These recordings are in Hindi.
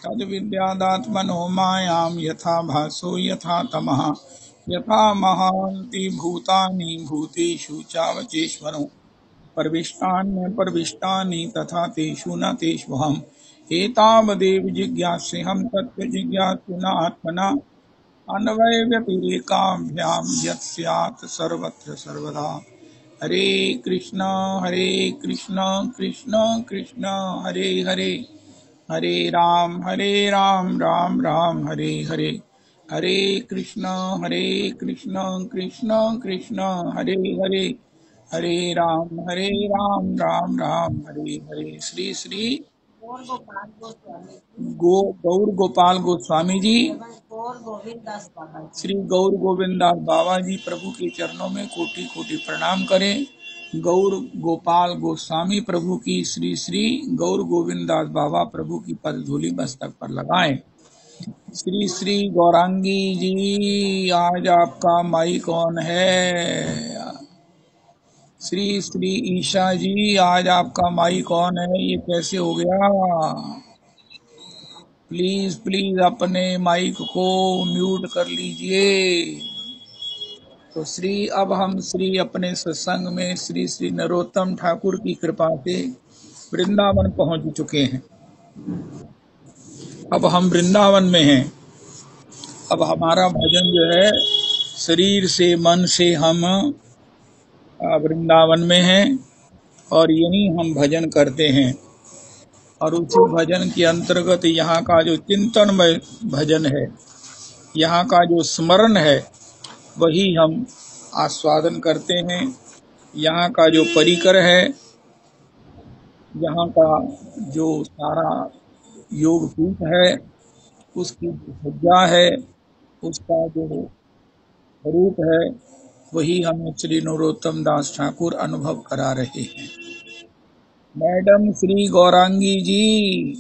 तद विद्यादात्मनो मायां यथा भासो यथा तमः यथा महान्ति भूतानि भूतेषु चावचेश्वरो प्रविष्टानि तथा तेषु न तेष्वहम् एतावदेव जिज्ञास्यहं तत्त्व जिज्ञासुना आत्मना अन्वय व्यतिरेकाभ्यां यत् स्यात् सर्वत्र सर्वदा। हरे कृष्ण कृष्ण कृष्ण हरे हरे, हरे राम राम राम हरे हरे। हरे कृष्ण कृष्ण कृष्ण हरे हरे, हरे राम राम राम हरे हरे। श्री श्री गौर गोपाल गोस्वामी जी, श्री गौर गोविंद दास बाबा जी प्रभु के चरणों में कोटि कोटि प्रणाम करें। गौर गोपाल गोस्वामी प्रभु की श्री श्री गौर गोविंद दास बाबा प्रभु की पद धूलि मस्तक पर लगाएं। श्री श्री गौरांगी जी, आज आपका माई कौन है? श्री श्री ईशा जी, आज आपका माई कौन है? ये कैसे हो गया? प्लीज प्लीज अपने माइक को म्यूट कर लीजिए। तो अब हम श्री अपने सत्संग में श्री श्री नरोत्तम ठाकुर की कृपा से वृंदावन पहुंच चुके हैं। अब हम वृंदावन में हैं। अब हमारा भजन जो है शरीर से मन से हम वृंदावन में हैं और यहीं हम भजन करते हैं। और उसी भजन के अंतर्गत यहाँ का जो चिंतनमय भजन है, यहाँ का जो स्मरण है, वही हम आस्वादन करते हैं। यहाँ का जो परिकर है, यहाँ का जो सारा योग पीठ है, उसकी सज्जा है, उसका जो रूप है, वही हमें श्री नरोत्तम दास ठाकुर अनुभव करा रहे हैं। मैडम श्री गौरांगी जी,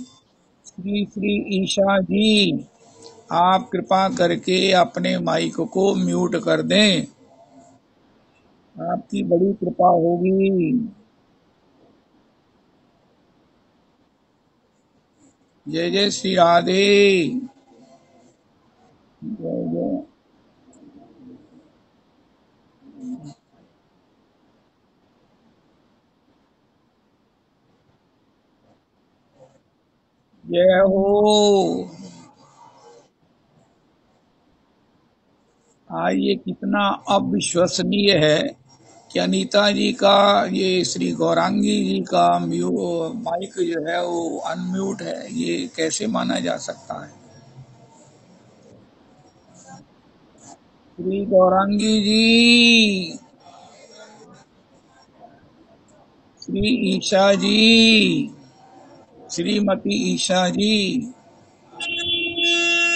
श्री श्री ईशा जी, आप कृपा करके अपने माइक को म्यूट कर दें, आपकी बड़ी कृपा होगी। जय जय श्री राधे। जय जय जय हो। ये कितना अविश्वसनीय है कि अनीता जी का, ये श्री गौरांगी जी का माइक जो है वो अनम्यूट है। ये कैसे माना जा सकता है? श्री गौरांगी जी, श्री ईशा जी, श्रीमती ईशा जी,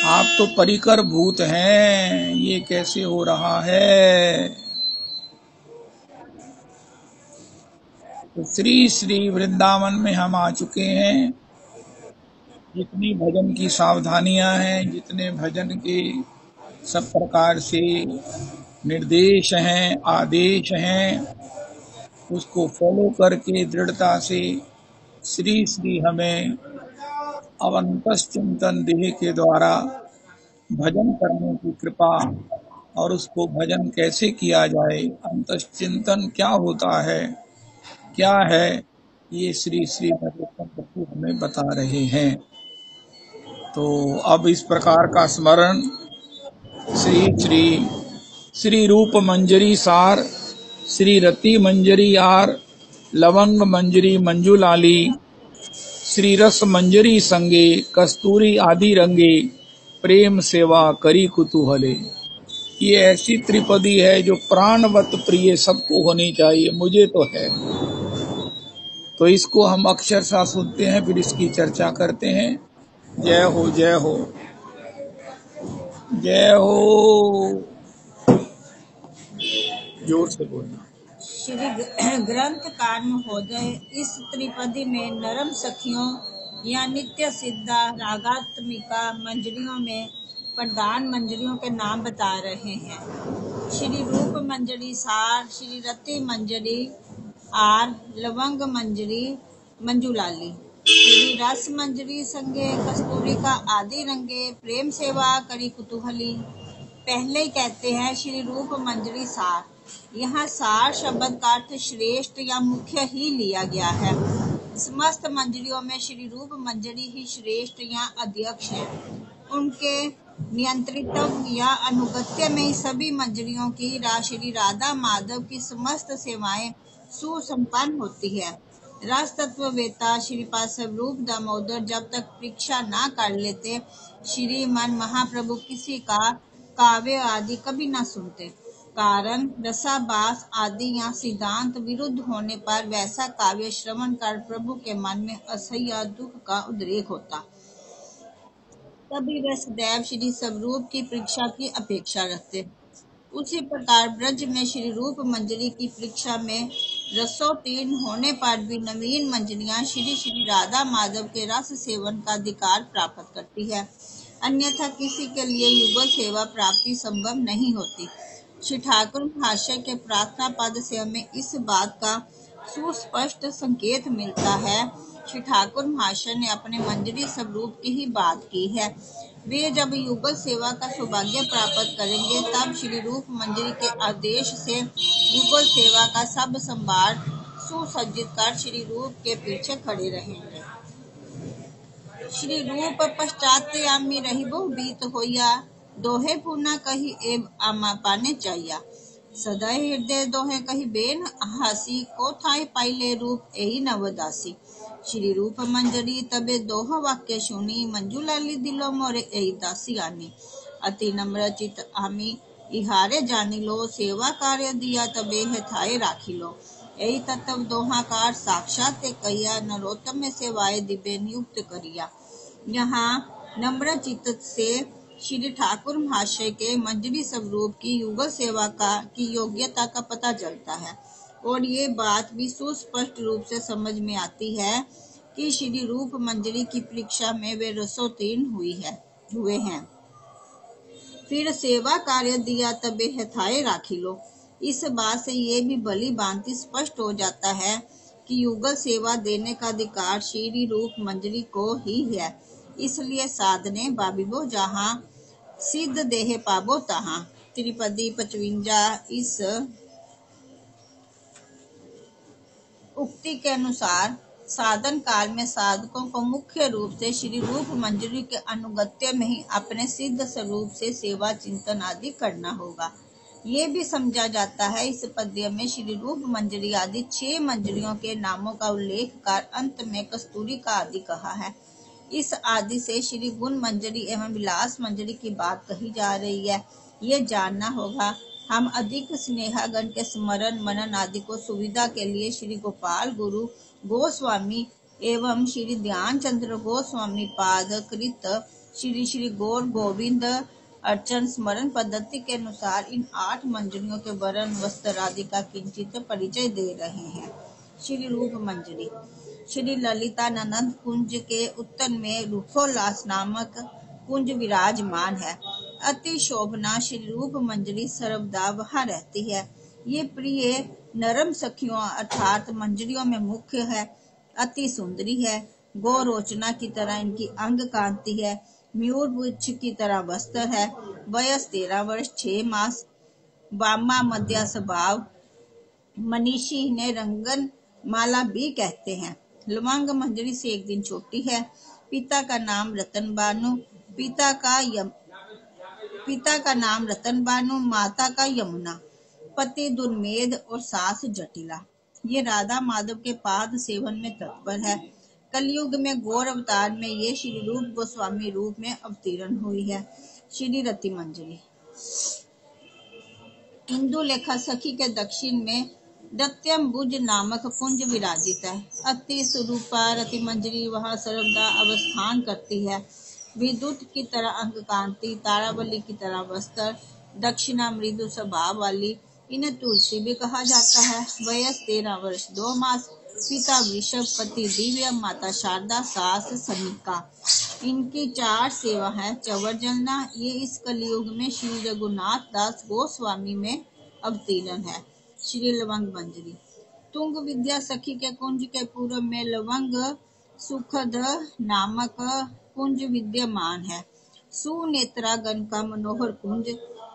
आप तो परिकर भूत हैं, ये कैसे हो रहा है? तो श्री श्री वृंदावन में हम आ चुके हैं। जितनी भजन की सावधानियां हैं, जितने भजन के सब प्रकार से निर्देश हैं, आदेश हैं, उसको फॉलो करके दृढ़ता से श्री श्री हमें अवंतस चिंतन देह के द्वारा भजन करने की कृपा, और उसको भजन कैसे किया जाए, अंतस चिंतन क्या होता है, क्या है, ये श्री श्री नरोत्तम प्रभु हमें बता रहे हैं। तो अब इस प्रकार का स्मरण श्री श्री श्री रूप मंजरी सार, श्री रति मंजरी आर, लवंग मंजरी मंजुलाली, श्री रस मंजरी संगे, कस्तूरी आदि रंगे, प्रेम सेवा करी कुतूहले। ये ऐसी त्रिपदी है जो प्राणवत प्रिय सबको होनी चाहिए, मुझे तो है। तो इसको हम अक्षरशः सुनते हैं, फिर इसकी चर्चा करते हैं। जय हो जय हो जय हो। जोर से बोलना। श्री ग्रंथकार महोदय इस त्रिपदी में नरम सखियों या नित्य सिद्धा रागात्मिका मंजरियों में प्रधान मंजरियों के नाम बता रहे हैं। श्री रूप मंजरी सार, श्री रति मंजरी आर, लवंग मंजरी मंजुलाली। श्री रस मंजरी संगे कस्तूरी का आदि रंगे, प्रेम सेवा करी कुतूहली। पहले ही कहते हैं श्री रूप मंजरी सार। यहाँ सार शब्द का अर्थ श्रेष्ठ या मुख्य ही लिया गया है। समस्त मंजरियों में श्री रूप मंजरी ही श्रेष्ठ या अध्यक्ष है। उनके नियंत्रित्व या अनुगत्य में सभी मंजरियों की श्री राधा माधव की समस्त सेवाएं सुसंपन्न होती है। रस तत्ववेता श्रीपाद स्वरूप दामोदर जब तक परीक्षा न कर लेते, श्रीमान महाप्रभु किसी का काव्य आदि कभी न सुनते। कारण रसाभास आदि या सिद्धांत विरुद्ध होने पर वैसा काव्य श्रवण कर प्रभु के मन में असह्य दुख का उद्रेक होता। तभी वे सदैव श्री स्वरूप की परीक्षा की अपेक्षा रखते। उसी प्रकार ब्रज में श्री रूप मंजरी की परीक्षा में रसोत्तीर्ण होने पर भी नवीन मंजरियां श्री श्री राधा माधव के रस सेवन का अधिकार प्राप्त करती है। अन्यथा किसी के लिए युगल सेवा प्राप्ति संभव नहीं होती। श्री ठाकुर भाष्य के प्रार्थना पद से हमें इस बात का सुस्पष्ट संकेत मिलता है। श्री ठाकुर भाष्य ने अपने मंजरी स्वरूप की ही बात की है। वे जब युगल सेवा का सौभाग्य प्राप्त करेंगे, तब श्री रूप मंजरी के आदेश से युगल सेवा का सब संभार सुसज्जित कर श्री रूप के पीछे खड़े रहेंगे। श्री रूप पश्चात्यामी रहिबो बीत होया, दोहे पुना कही एब आमा पाने चाहिया। सदा हृदय दोहे कही बेन हासी, को थाय पाइले रूप एही नवदासी। श्री रूप मंजरी तबे दोह वाक्य सुनी, मंजू लाली दिलो मोरे एही दासी आनी। अति नम्र चित आमी इहारे जानी लो, सेवा कार्य दिया तबे है थाए राखी लो। यही तत्व दोहाकार साक्षात कहिया, नरोत्तम में सेवाए दिव्य नियुक्त करिया। यहाँ नम्र चित्त से श्री ठाकुर भाष्य के मंजरी स्वरूप की युगल सेवा की योग्यता का पता चलता है। और ये बात भी सुस्पष्ट रूप से समझ में आती है कि श्री रूप मंजरी की परीक्षा में वे रसोत्तीर्ण हुए हैं। फिर सेवा कार्य दिया तबे हथाए राखी लो। इस बात से ये भी भली भांति स्पष्ट हो जाता है कि युगल सेवा देने का अधिकार श्री रूप मंजरी को ही है। इसलिए साधने बाबिबो जहाँ, सिद्ध देह पाबो तहाँ। त्रिपदी 55 इस उक्ति के अनुसार साधन काल में साधकों को मुख्य रूप से श्री रूप मंजरी के अनुगत्य में ही अपने सिद्ध स्वरूप से सेवा चिंतन आदि करना होगा। ये भी समझा जाता है इस पद्य में श्री रूप मंजरी आदि 6 मंजरियों के नामों का उल्लेख कर अंत में कस्तूरी का आदि कहा है। इस आदि से श्री गुण मंजरी एवं विलास मंजरी की बात कही जा रही है। ये जानना होगा। हम अधिक स्नेहागण के स्मरण मनन आदि को सुविधा के लिए श्री गोपाल गुरु गोस्वामी एवं श्री ध्यान चंद्र गोस्वामी पाद कृत श्री श्री गौर गोविंद अर्चन स्मरण पद्धति के अनुसार इन 8 मंजरियों के वरण वस्त्र आदि का किंचित परिचय दे रहे हैं। श्री रूप मंजरी श्री ललितानंद कुंज के उत्तर में रूपोल्लास नामक कुंज विराजमान है। अति शोभना श्री रूप मंजरी सर्वदा वहाँ रहती है। ये प्रिय नरम सखियों अर्थात मंजरियों में मुख्य है। अति सुंदरी है। गोरोचना की तरह इनकी अंग कांति है। मयूर पुच्छ की तरह वस्त्र है। वयस 13 वर्ष 6 मास। वामा मध्या स्वभाव। मनीषी इन्हें रंगन माला भी कहते हैं। लवंग मंजरी से 1 दिन छोटी है। पिता का नाम रतन बानु, माता का यमुना, पति दुर्मेध और सास जटिला। ये राधा माधव के पाद सेवन में तत्पर है। कलयुग में गौर अवतार में ये श्री रूप गोस्वामी रूप में अवतीर्ण हुई है। श्री रति मंजरी इंदु लेखा सखी के दक्षिण में दत्यम भुज नामक कुंज विराजित है। अति स्वरूपा रति मंजरी वहाँ सर्वदा अवस्थान करती है। विद्युत की तरह अंग कांति, तारावली की तरह वस्त्र, दक्षिणा मृदु स्वभाव वाली। इन्हें तुलसी भी कहा जाता है। वयस 13 वर्ष 2 मास। पिता वृषभ, पति दिव्य, माता शारदा, सास सनिका। इनकी 4 सेवा है। चवर जलना। ये इस कलयुग में श्री रघुनाथ दास गोस्वामी में अवतीर्ण है। श्री लवंग मंजरी तुंग विद्या सखी के कुंज के पूर्व में लवंग सुखद नामक कुंज विद्यमान है। सुनेत्रागण का मनोहर कुंज,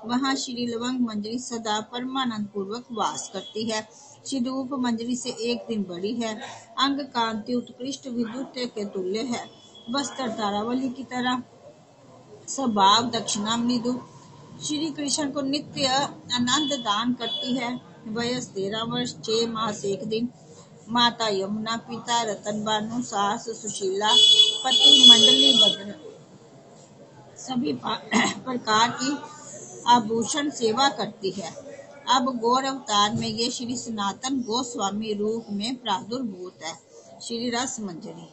वहाँ श्री लवंग मंजरी सदा परमानंद पूर्वक वास करती है। श्री रूप मंजरी से एक दिन बड़ी है। अंग कांति उत्कृष्ट विद्युत के तुल्य है। वस्त्र तारावली की तरह, स्वभाव दक्षिणा मृदु। श्री कृष्ण को नित्य आनंद दान करती है। वयस 13 वर्ष 6 मास 1 दिन। माता यमुना, पिता रतन बानु, सास सुशीला, पति मंडली भद्र, सभी प्रकार की आभूषण सेवा करती है। अब गौर अवतार में ये श्री सनातन गोस्वामी रूप में प्रादुर्भूत है। श्री रस मंजरी।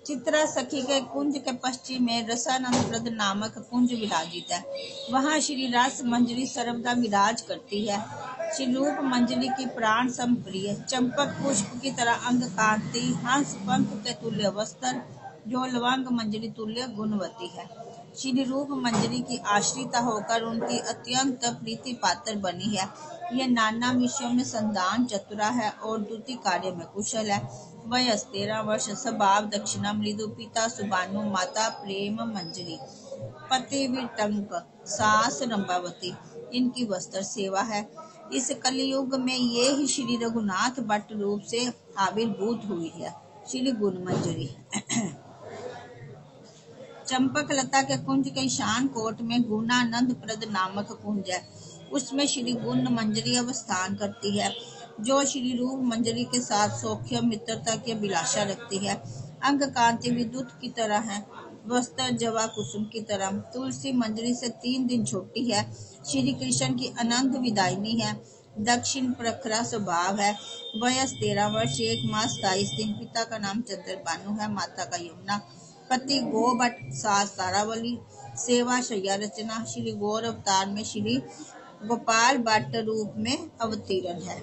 चित्रा सखी के कुंज के पश्चिम में रसानंद प्रद नामक कुंज विराजित है। वहाँ श्री रस मंजरी सर्वदा विराज करती है। श्री रूप मंजरी की प्राण संप्रिय, चंपक पुष्प की तरह अंग कांति, हंस पंख के तुल्य वस्त्र, जो लवंग मंजरी तुल्य गुणवती है। श्री रूप मंजरी की आश्रिता होकर उनकी अत्यंत प्रीति पात्र बनी है। ये नाना विषयों में संदान चतुरा है और द्युति कार्य में कुशल है। वयस 13 वर्ष। स्वभाव दक्षिणा मृदु, पिता सुबानु, माता प्रेम मंजरी, पति विटंक, सास रंबावती। इनकी वस्त्र सेवा है। इस कलयुग में ये ही श्री रघुनाथ भट्ट रूप से आविर्भूत हुई है। श्री गुण मंजरी। चंपक लता के कुंज के ईशान कोट में गुणानंद प्रद नामक कुंज है। उसमें श्री गुण मंजरी अवस्थान करती है, जो श्री रूप मंजरी के साथ सौख्य मित्रता की अभिलाषा रखती है। अंग कांति विद्युत की तरह है। वस्त्र जवा कुसुम की तरह। तुलसी मंजरी से 3 दिन छोटी है। श्री कृष्ण की अनंत विदायनी है। दक्षिण प्रखरा स्वभाव है। वयस 13 वर्ष 1 मास 22 दिन। पिता का नाम चंद्रबानु है, माता का यमुना, पति गोभट्ट, सास तारावली। सेवा शैया रचना। श्री गौर अवतार में श्री गोपाल भट्ट रूप में अवतीर्ण है।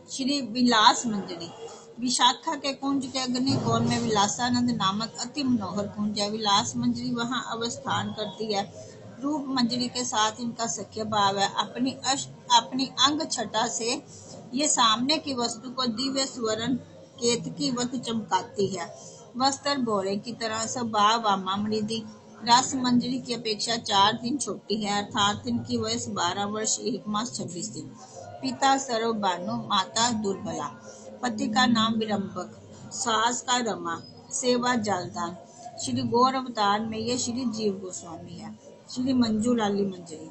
श्री विलास मंजरी। विशाखा के कुंज के अग्निकोण में विलासानंद नामक अति मनोहर कुंज है। विलास मंजरी वहां अवस्थान करती है। रूप मंजरी के साथ इनका सख्य भाव है। अपनी अंग छटा से ये सामने की वस्तु को दिव्य स्वर्ण केतकी वत चमकाती है। वस्त्र भोरे की तरह। स्वभाव वामा मृदी। रस मंजरी की अपेक्षा 4 दिन छोटी है, अर्थात इनकी वयस 12 वर्ष 1 मास 26 दिन। पिता सर्वभानु, माता दुर्बला, पति का नाम विरंभक, सास का रमा। सेवा जलदान। श्री गौर अवतार में ये श्री जीव गोस्वामी है। श्री मंजू लाली मंजरी।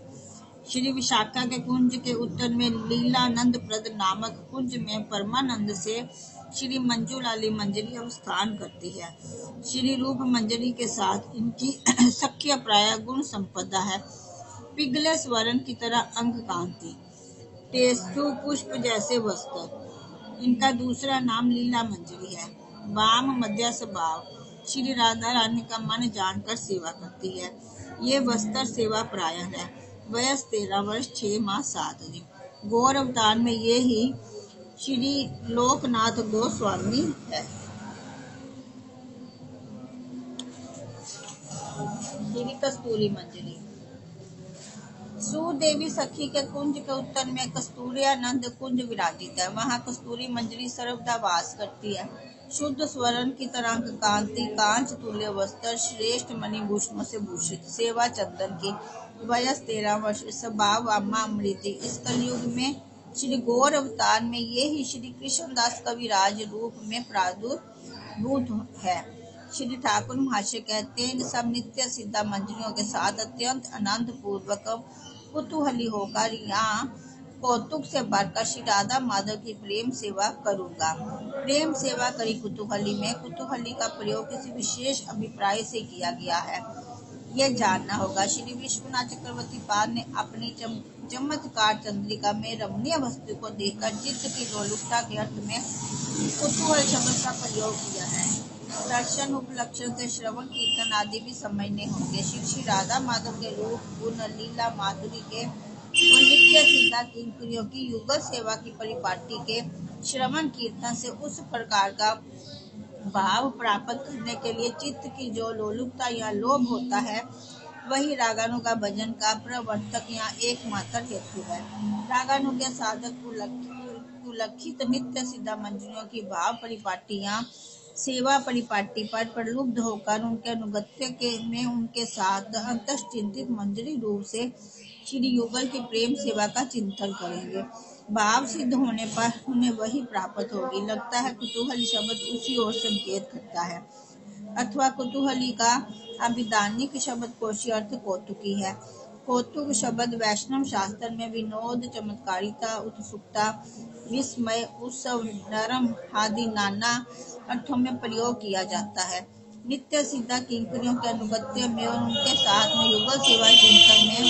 श्री विशाखा के कुंज के उत्तर में लीलानंद प्रद नामक कुंज में परमानंद से श्री मंजू लाली मंजरी अवस्थान करती है। श्री रूप मंजरी के साथ इनकी सख्य प्राय गुण संपदा है। पिघले स्वर्ण की तरह अंग कांति, टेस्तु पुष्प जैसे वस्त्र। इनका दूसरा नाम लीला मंजरी है। वाम मध्य स्वभाव। श्री राधा रानी का मन जानकर सेवा करती है। ये वस्त्र सेवा प्राय है। वयस 13 वर्ष 6 मास 7 दिन। गौर अवतार में ये ही श्री लोकनाथ गोस्वामी है। श्री कस्तूरी मंजरी। सुदेवी सखी के कुंज के उत्तर में कस्तूरियानंद कुंज विराजित है। वहाँ कस्तूरी मंजरी सर्वदा वास करती है। शुद्ध स्वर्ण की तरह कांति, कांच तुल्य वस्त्र, श्रेष्ठ मणिभूषणों से भूषित। सेवा चंदन की। वयस 13 वर्ष। स्वभाव वामा अमृति। इस कलयुग में श्री गौर अवतार में ये ही श्री कृष्णदास कविराज रूप में प्रादुर्भूत है। श्री ठाकुर महाशय कहते हैं, सब नित्य सिद्धा मंजरियों के साथ अत्यंत आनंद पूर्वक कुतूहली होकर यहाँ कौतुक से भरकर श्री राधा माधव की प्रेम सेवा करूंगा। प्रेम सेवा करी कुतूहली में। कुतूहली का प्रयोग किसी विशेष अभिप्राय से किया गया है, यह जानना होगा। श्री विश्वनाथ चक्रवर्ती पाद ने अपनी चमत्कार चंद्रिका में रमणीय वस्तु को देखकर चित्त की लोलुपता के अर्थ में कुतूहल शब्द का प्रयोग किया है। दर्शन उपलक्षण से श्रवण कीर्तन आदि भी समझने होंगे। श्री राधा माधव के रूप गुण लीला माधुरी के और नित्य सिद्धा किंकरियों की युगल सेवा की परिपाटी के श्रवण कीर्तन से उस प्रकार का भाव प्राप्त करने के लिए चित्त की जो लोलुपता या लोभ होता है, वही रागानु का भजन का प्रवर्तक यहाँ एकमात्र हेतु है। रागानु के साधक उल्लिखित नित्य सिद्धा मंजरियों की भाव परिपाटियां सेवा परिपाटी पर प्रलुब्ध होकर उनके अनुगत्य में उनके साथ अंतश्चिंतित मंजरी रूप से श्री युगल की प्रेम सेवा का चिंतन करेंगे। भाव सिद्ध होने पर उन्हें वही प्राप्त होगी। लगता है कुतूहली शब्द उसी ओर संकेत करता है, अथवा कुतूहली का अभिधानिक शब्दकोशी अर्थ कौतुकी है। कौतुक शब्द वैष्णव शास्त्र में विनोद, चमत्कारिता, उत्सुकता, विस्मय, उत्सव, नरम आदि नाना अर्थों में प्रयोग किया जाता है। नित्य सिद्धा किंकरियों के अनुगत्य में और उनके साथ में युगल सेवा चिंतन में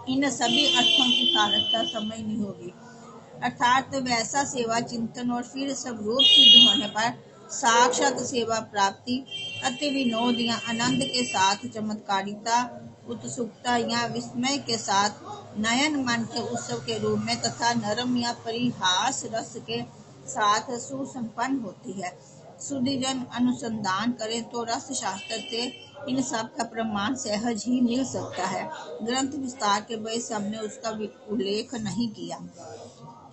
इन सभी अर्थों की सार्थकता समझ नहीं होगी। अर्थात वैसा सेवा चिंतन और फिर सब रूप सिद्ध होने पर साक्षात सेवा प्राप्ति अति विनोद या आनंद के साथ चमत्कारिता, उत्सुकता या विस्मय के साथ नयन मन के उत्सव के रूप में तथा नरम या परिहास रस के साथ सुसंपन्न होती है। सुधीजन अनुसंधान करें तो रस शास्त्र से इन सब का प्रमाण सहज ही मिल सकता है। ग्रंथ विस्तार के वह सबने उसका उल्लेख नहीं किया।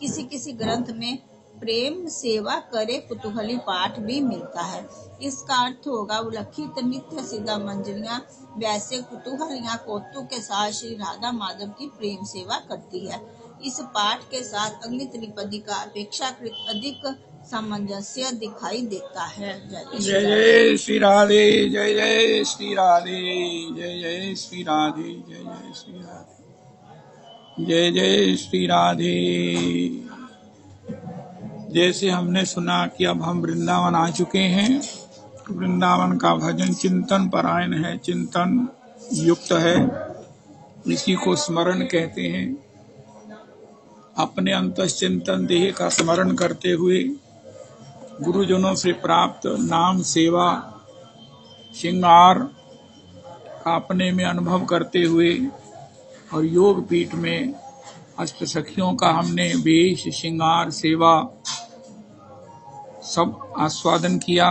किसी किसी ग्रंथ में प्रेम सेवा करे कुतूहली पाठ भी मिलता है। इसका अर्थ होगा उल्लिखित नित्य सिद्धा मंजरियां वैसे कुतूहल या कौतुक के साथ श्री राधा माधव की प्रेम सेवा करती है। इस पाठ के साथ अगली त्रिपदी का अपेक्षाकृत अधिक सामंजस्य दिखाई देता है। जय जय श्री राधे, जय जय श्री राधे, जय जय श्री राधे, जय जय श्री राधे, जय जय श्री राधे। जैसे हमने सुना कि अब हम वृंदावन आ चुके हैं। वृंदावन का भजन चिंतन परायण है, चिंतन युक्त है, इसी को स्मरण कहते हैं। अपने अंतश्चिंतन देह का स्मरण करते हुए गुरुजनों से प्राप्त नाम सेवा श्रृंगार का अपने में अनुभव करते हुए और योग पीठ में अष्ट सखियों का हमने वेश श्रृंगार सेवा सब आस्वादन किया।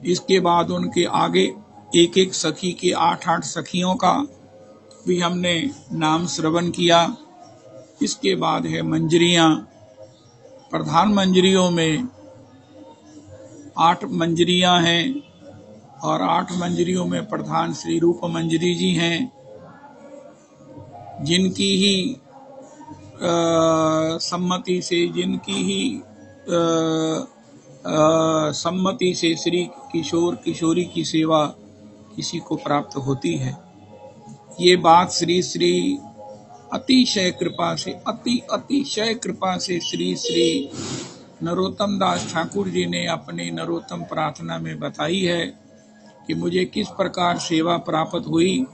इसके बाद उनके आगे एक एक सखी के 8-8 सखियों का भी हमने नाम श्रवण किया। इसके बाद है मंजरियां। प्रधान मंजरियों में 8 मंजरियां हैं और 8 मंजरियों में प्रधान श्री रूप मंजरी जी हैं, जिनकी ही सम्मति से सम्मति से श्री किशोर किशोरी की सेवा किसी को प्राप्त होती है। ये बात श्री श्री अतिशय कृपा से श्री श्री नरोत्तम दास ठाकुर जी ने अपनी नरोत्तम प्रार्थना में बताई है कि मुझे किस प्रकार सेवा प्राप्त हुई।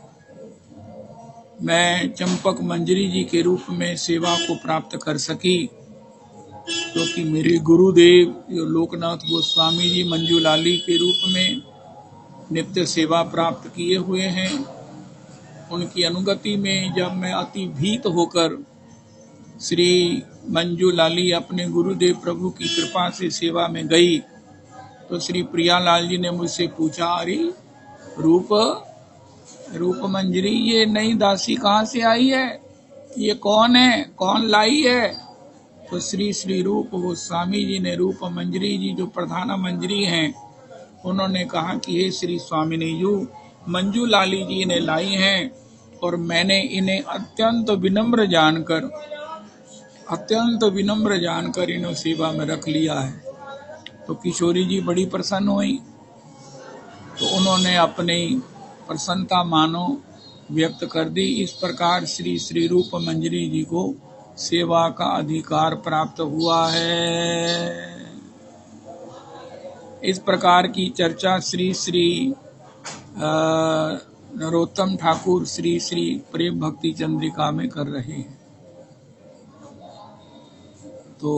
मैं चंपक मंजरी जी के रूप में सेवा को प्राप्त कर सकी, क्योंकि मेरे गुरुदेव लोकनाथ गोस्वामी जी मंजूलाली के रूप में नित्य सेवा प्राप्त किए हुए हैं। उनकी अनुगति में जब मैं अति भीत होकर श्री मंजूलाली अपने गुरुदेव प्रभु की कृपा से सेवा में गई, तो श्री प्रियालाल जी ने मुझसे पूछा, अरे रूप मंजरी, ये नई दासी कहाँ से आई है? ये कौन है? कौन लाई है? तो श्री श्री रूप गोस्वामी जी ने रूप मंजरी जी जो प्रधान मंजरी हैं, उन्होंने कहा कि हे श्री स्वामिनी जी, मंजूलाली जी ने लाई हैं और मैंने इन्हें अत्यंत विनम्र जानकर इन्हें सेवा में रख लिया है। तो किशोरी जी बड़ी प्रसन्न हुई, तो उन्होंने अपनी प्रसन्नता मानो व्यक्त कर दी। इस प्रकार श्री श्री रूप मंजरी जी को सेवा का अधिकार प्राप्त हुआ है। इस प्रकार की चर्चा श्री श्री नरोत्तम ठाकुर श्री श्री प्रेम भक्ति चंद्रिका में कर रहे हैं। तो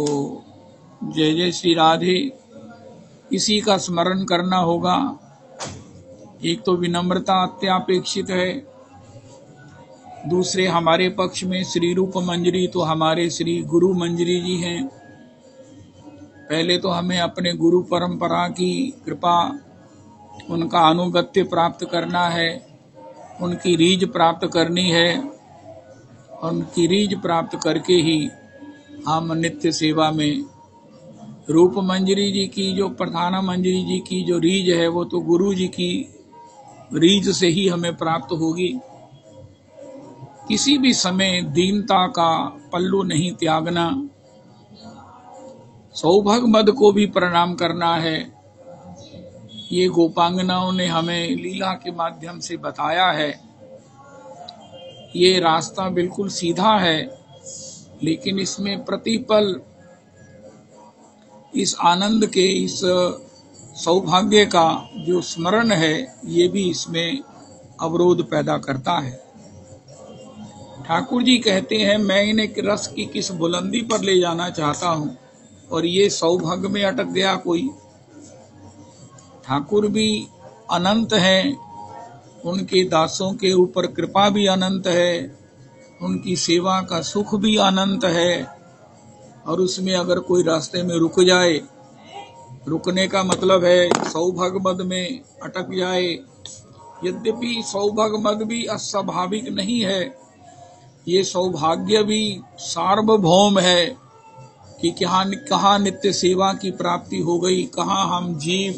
जय जय श्री राधे, इसी का स्मरण करना होगा। एक तो विनम्रता अत्यापेक्षित है, दूसरे हमारे पक्ष में श्री रूप मंजरी तो हमारे श्री गुरु मंजरी जी हैं। पहले तो हमें अपने गुरु परंपरा की कृपा, उनका अनुगत्य प्राप्त करना है। उनकी रीझ प्राप्त करनी है, उनकी रीझ प्राप्त करके ही हम नित्य सेवा में रूप मंजरी जी की जो प्रधान मंजरी जी की जो रीझ है वो तो गुरु जी की रीझ से ही हमें प्राप्त होगी। किसी भी समय दीनता का पल्लू नहीं त्यागना, सौभाग्य मद को भी प्रणाम करना है। ये गोपांगनाओं ने हमें लीला के माध्यम से बताया है। ये रास्ता बिल्कुल सीधा है, लेकिन इसमें प्रतिपल इस आनंद के, इस सौभाग्य का जो स्मरण है, ये भी इसमें अवरोध पैदा करता है। ठाकुर जी कहते हैं, मैं इन्हें रस की किस बुलंदी पर ले जाना चाहता हूँ और ये सौभाग्य में अटक गया कोई। ठाकुर भी अनंत हैं, उनके दासों के ऊपर कृपा भी अनंत है, उनकी सेवा का सुख भी अनंत है, और उसमें अगर कोई रास्ते में रुक जाए, रुकने का मतलब है सौभाग्य मद में अटक जाए। यद्यपि सौभाग्य मद भी अस्वाभाविक नहीं है, ये सौभाग्य भी सार्वभौम है कि कहाँ नित्य सेवा की प्राप्ति हो गई, कहाँ हम जीव,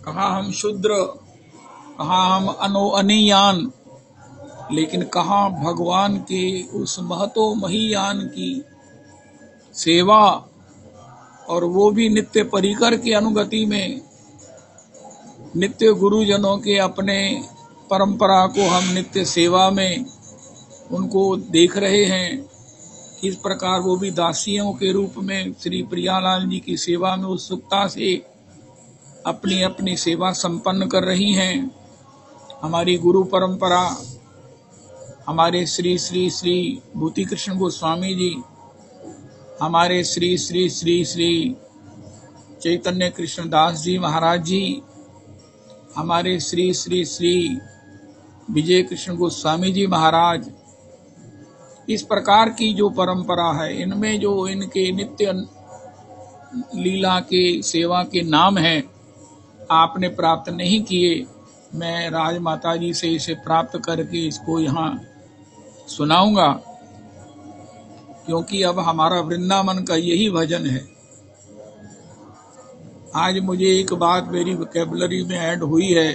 कहाँ हम शूद्र, कहाँ हम अनियान, लेकिन कहाँ भगवान के उस महतो महियान की सेवा, और वो भी नित्य परिकर की अनुगति में। नित्य गुरुजनों के अपने परंपरा को हम नित्य सेवा में उनको देख रहे हैं, किस प्रकार वो भी दासियों के रूप में श्री प्रियालाल जी की सेवा में उत्सुकता से अपनी अपनी सेवा संपन्न कर रही हैं। हमारी गुरु परंपरा, हमारे श्री श्री श्री भूति कृष्ण गोस्वामी जी, हमारे श्री श्री श्री श्री चैतन्य कृष्णदास जी महाराज जी, हमारे श्री श्री श्री विजय कृष्ण गोस्वामी जी महाराज, इस प्रकार की जो परंपरा है, इनमें जो इनके नित्य लीला के सेवा के नाम हैं, आपने प्राप्त नहीं किए। मैं राजमाता जी से इसे प्राप्त करके इसको यहाँ सुनाऊंगा, क्योंकि अब हमारा वृंदावन का यही भजन है। आज मुझे एक बात मेरी वोकैबुलरी में ऐड हुई है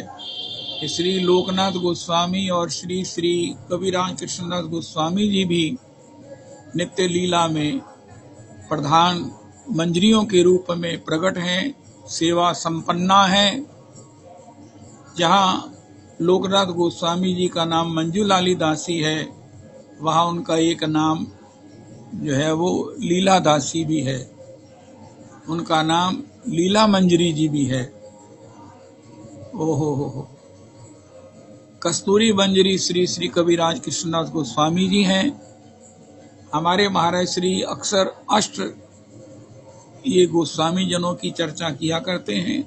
कि श्री लोकनाथ गोस्वामी और श्री श्री कविराज कृष्णदास गोस्वामी जी भी नित्य लीला में प्रधान मंजरियों के रूप में प्रकट हैं, सेवा संपन्ना है। जहाँ लोकनाथ गोस्वामी जी का नाम मंजूलाली दासी है, वहाँ उनका एक नाम जो है वो लीला दासी भी है, उनका नाम लीला मंजरी जी भी है। ओहो हो, कस्तूरी मंजरी श्री श्री कविराज कृष्णदास गोस्वामी जी हैं। हमारे महाराज श्री अक्सर अष्ट ये गोस्वामी जनों की चर्चा किया करते हैं।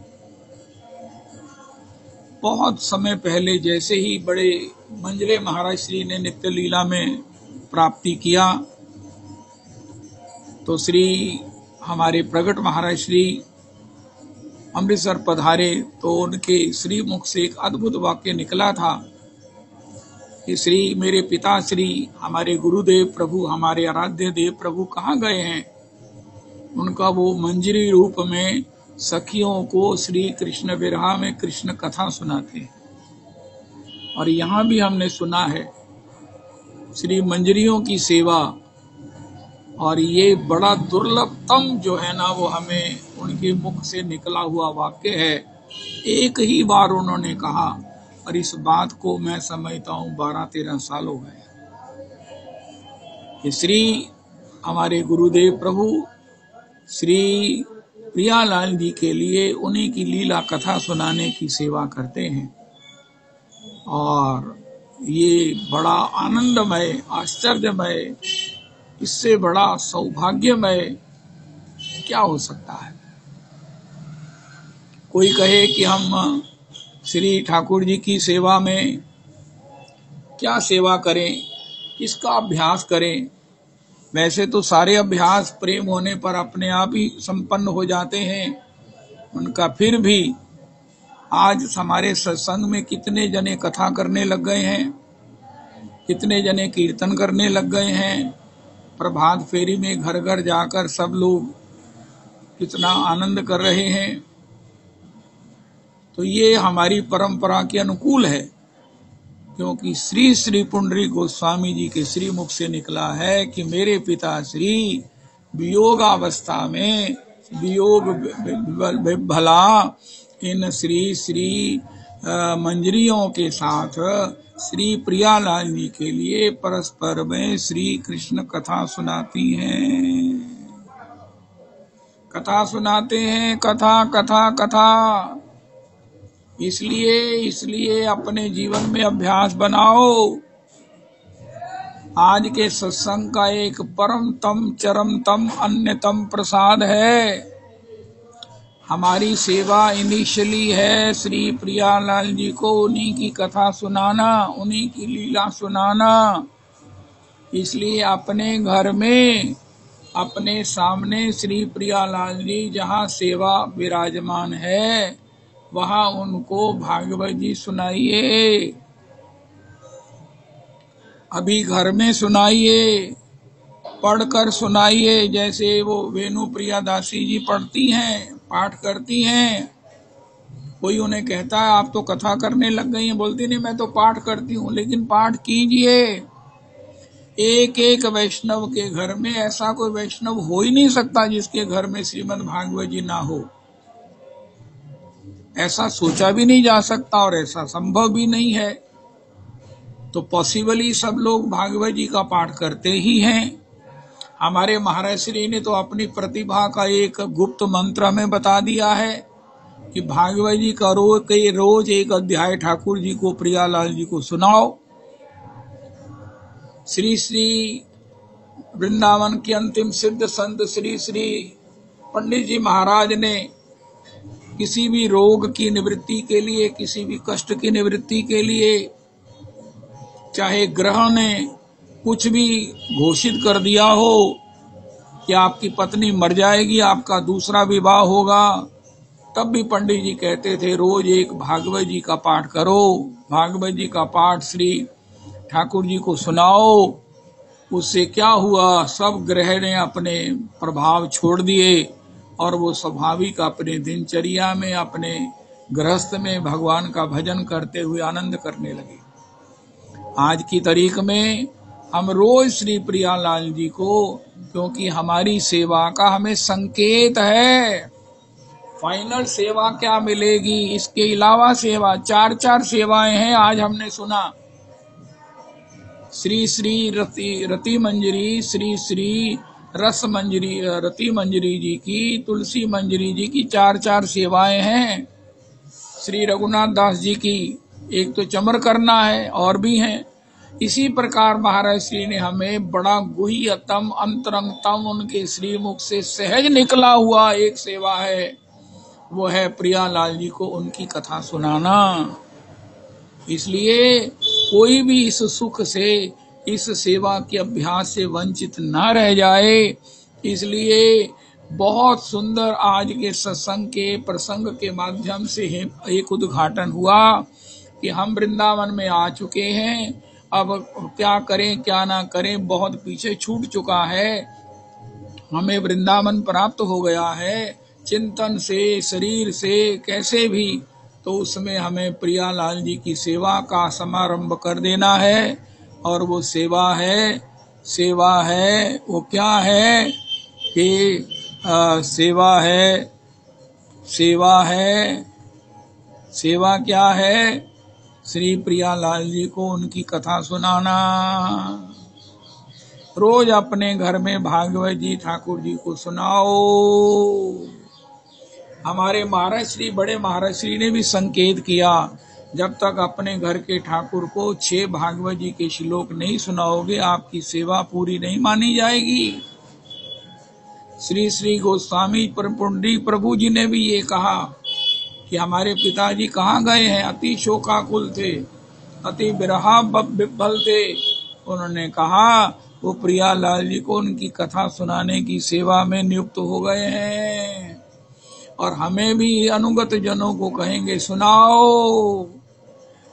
बहुत समय पहले जैसे ही बड़े मंजरे महाराज श्री ने नित्य लीला में प्राप्ति किया, तो श्री हमारे प्रगट महाराज श्री अमृतसर पधारे, तो उनके श्री मुख से एक अद्भुत वाक्य निकला था कि श्री मेरे पिता श्री हमारे गुरुदेव प्रभु, हमारे आराध्य देव प्रभु कहाँ गए हैं। उनका वो मंजरी रूप में सखियों को श्री कृष्ण विरहा में कृष्ण कथा सुनाते हैं। और यहाँ भी हमने सुना है श्री मंजरियों की सेवा, और ये बड़ा दुर्लभतम जो है ना, वो हमें उनके मुख से निकला हुआ वाक्य है। एक ही बार उन्होंने कहा, और इस बात को मैं समझता हूँ 12-13 साल हो गए। श्री हमारे गुरुदेव प्रभु श्री प्रियालाल जी के लिए उन्हीं की लीला कथा सुनाने की सेवा करते हैं, और ये बड़ा आनंदमय, आश्चर्यमय, इससे बड़ा सौभाग्यमय क्या हो सकता है। कोई कहे कि हम श्री ठाकुर जी की सेवा में क्या सेवा करें, किसका अभ्यास करें। वैसे तो सारे अभ्यास प्रेम होने पर अपने आप ही संपन्न हो जाते हैं उनका, फिर भी आज हमारे सत्संग में कितने जने कथा करने लग गए हैं, कितने जने कीर्तन करने लग गए हैं। प्रभात फेरी में घर घर जाकर सब लोग कितना आनंद कर रहे हैं। तो ये हमारी परंपरा के अनुकूल है, क्योंकि श्री श्री पुंडरीक गोस्वामी जी के श्री मुख से निकला है कि मेरे पिता श्री वियोगावस्था में वियोग भला इन श्री श्री मंजरियों के साथ श्री प्रियालाल जी के लिए परस्पर में श्री कृष्ण कथा सुनाती हैं, कथा सुनाते हैं, कथा कथा कथा। इसलिए अपने जीवन में अभ्यास बनाओ। आज के सत्संग का एक परमतम चरमतम अन्यतम प्रसाद है। हमारी सेवा इनिशियली है श्री प्रियालाल जी को उन्हीं की कथा सुनाना, उन्हीं की लीला सुनाना। इसलिए अपने घर में अपने सामने श्री प्रियालाल जी जहाँ सेवा विराजमान है वहाँ उनको भागवत जी सुनाइए, अभी घर में सुनाइए, पढ़कर सुनाइए। जैसे वो वेणु प्रिया दासी जी पढ़ती हैं, पाठ करती हैं। कोई उन्हें कहता है आप तो कथा करने लग गई हैं, बोलती नहीं मैं तो पाठ करती हूँ। लेकिन पाठ कीजिए। एक एक वैष्णव के घर में ऐसा कोई वैष्णव हो ही नहीं सकता जिसके घर में श्रीमद् भागवत जी ना हो। ऐसा सोचा भी नहीं जा सकता और ऐसा संभव भी नहीं है। तो पॉसिबली सब लोग भागवत जी का पाठ करते ही हैं। हमारे महाराज श्री ने तो अपनी प्रतिभा का एक गुप्त मंत्र में बता दिया है कि भागवत जी का रोज एक अध्याय ठाकुर जी को, प्रियालाल जी को सुनाओ। श्री श्री वृंदावन के अंतिम सिद्ध संत श्री श्री पंडित जी महाराज ने किसी भी रोग की निवृत्ति के लिए, किसी भी कष्ट की निवृत्ति के लिए, चाहे ग्रह ने कुछ भी घोषित कर दिया हो कि आपकी पत्नी मर जाएगी, आपका दूसरा विवाह होगा, तब भी पंडित जी कहते थे रोज एक भागवत जी का पाठ करो, भागवत जी का पाठ श्री ठाकुर जी को सुनाओ। उससे क्या हुआ, सब ग्रह ने अपने प्रभाव छोड़ दिए और वो स्वाभाविक अपने दिनचर्या में, अपने गृहस्थ में भगवान का भजन करते हुए आनंद करने लगे। आज की तारीख में हम रोज श्री प्रियालाल जी को, क्योंकि हमारी सेवा का हमें संकेत है। फाइनल सेवा क्या मिलेगी, इसके अलावा सेवा, चार चार सेवाएं हैं। आज हमने सुना श्री श्री रति मंजरी, श्री श्री रस मंजरी, रति मंजरी जी की, तुलसी मंजरी जी की, चार चार सेवाएं हैं। श्री रघुनाथ दास जी की एक तो चमर करना है, और भी हैं। इसी प्रकार महाराज श्री ने हमें बड़ा गुह्यतम अंतरंगतम उनके श्रीमुख से सहज निकला हुआ एक सेवा है, वो है प्रियालाल जी को उनकी कथा सुनाना। इसलिए कोई भी इस सुख से, इस सेवा के अभ्यास से वंचित न रह जाए। इसलिए बहुत सुंदर आज के सत्संग के प्रसंग के माध्यम से एक उद्घाटन हुआ कि हम वृंदावन में आ चुके हैं। अब क्या करें क्या ना करें, बहुत पीछे छूट चुका है, हमें वृंदावन प्राप्त हो गया है चिंतन से, शरीर से, कैसे भी। तो उसमें हमें प्रियालाल जी की सेवा का समारंभ कर देना है। और वो सेवा है वो क्या है कि सेवा क्या है, श्री प्रियालाल जी को उनकी कथा सुनाना। रोज अपने घर में भागवत जी ठाकुर जी को सुनाओ। हमारे महाराज श्री, बड़े महाराज श्री ने भी संकेत किया, जब तक अपने घर के ठाकुर को 6 भागवत जी के श्लोक नहीं सुनाओगे आपकी सेवा पूरी नहीं मानी जाएगी। श्री श्री गोस्वामी पुंडरीक प्रभु जी ने भी ये कहा कि हमारे पिताजी कहाँ गए हैं, अति शोकाकुल थे, अति विरहा विभल थे। उन्होंने कहा वो प्रियालाल जी को उनकी कथा सुनाने की सेवा में नियुक्त हो गए हैं। और हमें भी अनुगत जनों को कहेंगे सुनाओ।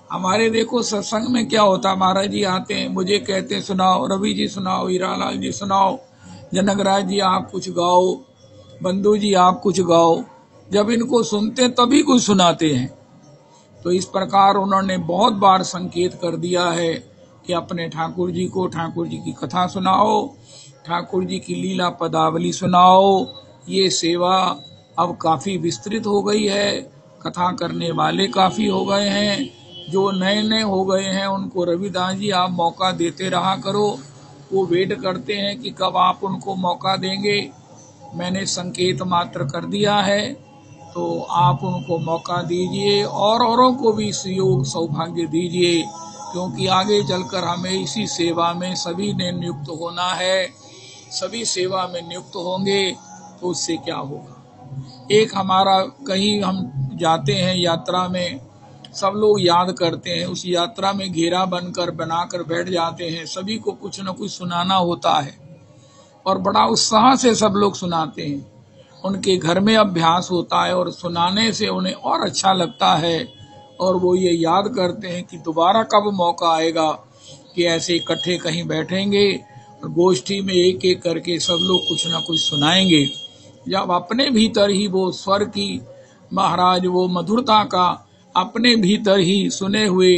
हमारे देखो सत्संग में क्या होता, महाराज जी आते हैं, मुझे कहते हैं सुनाओ, रवि जी सुनाओ, हीरालाल जी सुनाओ, जनकराज जी आप कुछ गाओ, बंधु जी आप कुछ गाओ। जब इनको सुनते तभी कुछ सुनाते हैं। तो इस प्रकार उन्होंने बहुत बार संकेत कर दिया है कि अपने ठाकुर जी को ठाकुर जी की कथा सुनाओ, ठाकुर जी की लीला पदावली सुनाओ। ये सेवा अब काफी विस्तृत हो गई है, कथा करने वाले काफी हो गए हैं, जो नए नए हो गए हैं उनको रविदास जी आप मौका देते रहा करो। वो वेट करते हैं कि कब आप उनको मौका देंगे। मैंने संकेत मात्र कर दिया है, तो आप उनको मौका दीजिए और औरों को भी सहयोग सौभाग्य दीजिए, क्योंकि आगे चलकर हमें इसी सेवा में सभी ने नियुक्त होना है। सभी सेवा में नियुक्त होंगे तो उससे क्या होगा। एक हमारा कहीं हम जाते हैं यात्रा में, सब लोग याद करते हैं, उस यात्रा में घेरा बनाकर बैठ जाते हैं, सभी को कुछ न कुछ सुनाना होता है और बड़ा उत्साह से सब लोग सुनाते हैं। उनके घर में अभ्यास होता है और सुनाने से उन्हें और अच्छा लगता है, और वो ये याद करते हैं कि दोबारा कब मौका आएगा कि ऐसे इकट्ठे कहीं बैठेंगे और गोष्ठी में एक एक करके सब लोग कुछ न कुछ सुनाएंगे। जब अपने भीतर ही वो स्वर की महाराज वो मधुरता का अपने भीतर ही सुने हुए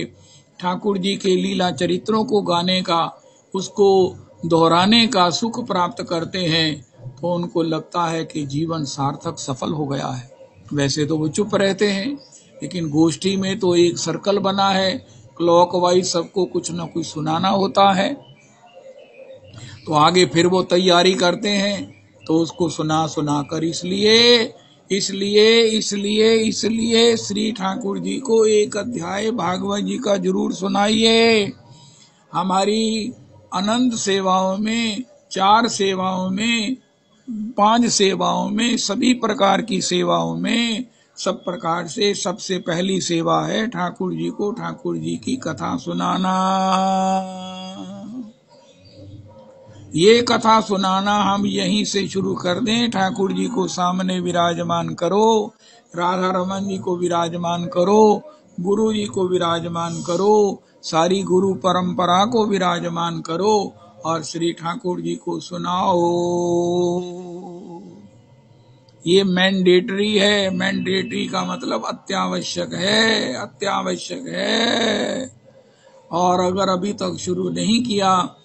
ठाकुर जी के लीला चरित्रों को गाने का, उसको दोहराने का सुख प्राप्त करते हैं, तो उनको लगता है कि जीवन सार्थक सफल हो गया है। वैसे तो वो चुप रहते हैं, लेकिन गोष्ठी में तो एक सर्कल बना है, क्लॉकवाइज सबको कुछ न कुछ सुनाना होता है। तो आगे फिर वो तैयारी करते हैं, तो उसको सुना कर इसलिए श्री ठाकुर जी को एक अध्याय भागवत जी का जरूर सुनाइए। हमारी अनंत सेवाओं में, 4 सेवाओं में, 5 सेवाओं में, सभी प्रकार की सेवाओं में सब प्रकार से सबसे पहली सेवा है ठाकुर जी को ठाकुर जी की कथा सुनाना। ये कथा सुनाना हम यहीं से शुरू कर दें। ठाकुर जी को सामने विराजमान करो, राधा रमन जी को विराजमान करो, गुरु जी को विराजमान करो, सारी गुरु परंपरा को विराजमान करो और श्री ठाकुर जी को सुनाओ। ये मैंडेटरी है। मैंडेटरी का मतलब अत्यावश्यक है, अत्यावश्यक है। और अगर अभी तक शुरू नहीं किया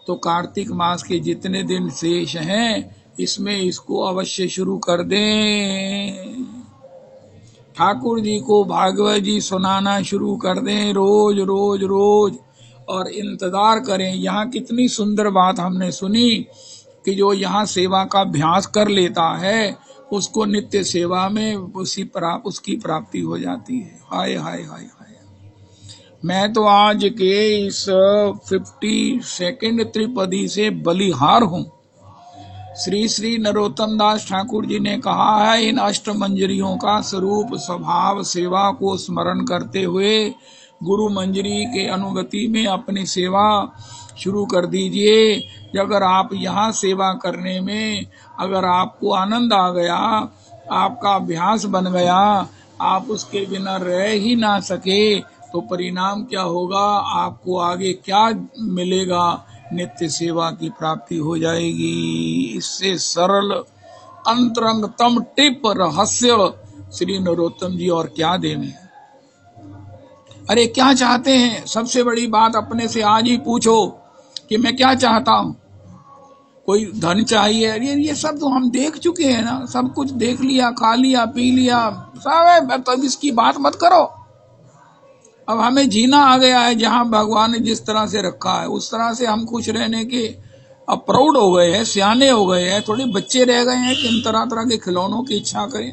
तो कार्तिक मास के जितने दिन शेष हैं इसमें इसको अवश्य शुरू कर दें। ठाकुर जी को भागवत जी सुनाना शुरू कर दें रोज रोज रोज, और इंतजार करें। यहाँ कितनी सुंदर बात हमने सुनी कि जो यहाँ सेवा का अभ्यास कर लेता है उसको नित्य सेवा में उसकी प्राप्ति हो जाती है। हाय हाय हाय हाय। मैं तो आज के इस 52nd त्रिपदी से बलिहार हूँ। श्री श्री नरोत्तम दास ठाकुर जी ने कहा है, इन अष्ट मंजरियों का स्वरूप स्वभाव सेवा को स्मरण करते हुए गुरु मंजरी के अनुगति में अपनी सेवा शुरू कर दीजिए। अगर आप यहाँ सेवा करने में अगर आपको आनंद आ गया, आपका अभ्यास बन गया, आप उसके बिना रह ही ना सके, तो परिणाम क्या होगा, आपको आगे क्या मिलेगा, नित्य सेवा की प्राप्ति हो जाएगी। इससे सरल अंतरंगतम टिप रहस्य श्री नरोत्तम जी और क्या देने। अरे क्या चाहते हैं, सबसे बड़ी बात अपने से आज ही पूछो कि मैं क्या चाहता हूँ। कोई धन चाहिए, अरे ये सब तो हम देख चुके हैं ना, सब कुछ देख लिया, खा लिया, पी लिया सब, तब इसकी बात मत करो। अब हमें जीना आ गया है, जहां भगवान ने जिस तरह से रखा है उस तरह से हम खुश रहने के अब प्रौढ़ हो गए हैं, सियाने हो गए हैं, थोड़े बच्चे रह गए हैं कि इन तरह तरह के खिलौनों की इच्छा करें।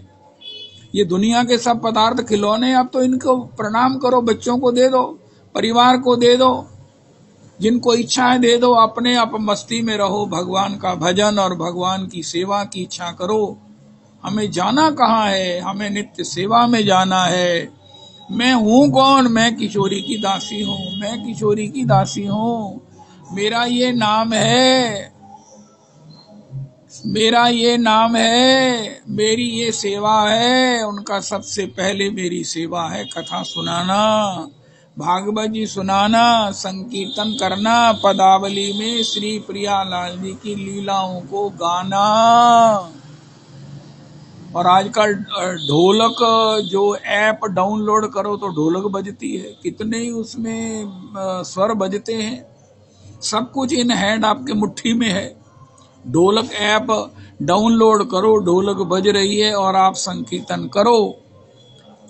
ये दुनिया के सब पदार्थ खिलौने, अब तो इनको प्रणाम करो, बच्चों को दे दो, परिवार को दे दो, जिनको इच्छा है दे दो, अपने आप मस्ती में रहो, भगवान का भजन और भगवान की सेवा की इच्छा करो। हमें जाना कहाँ है, हमें नित्य सेवा में जाना है। मैं हूँ कौन, मैं किशोरी की दासी हूँ, मैं किशोरी की दासी हूँ, मेरा ये नाम है। मेरा ये नाम है, मेरी ये सेवा है, उनका सबसे पहले मेरी सेवा है कथा सुनाना, भागवत जी सुनाना, संकीर्तन करना, पदावली में श्री प्रियालाल जी की लीलाओं को गाना। और आजकल ढोलक जो ऐप डाउनलोड करो तो ढोलक बजती है, कितने ही उसमें स्वर बजते हैं। सब कुछ इन हैंड आपके मुट्ठी में है। ढोलक ऐप डाउनलोड करो, ढोलक बज रही है और आप संकीर्तन करो।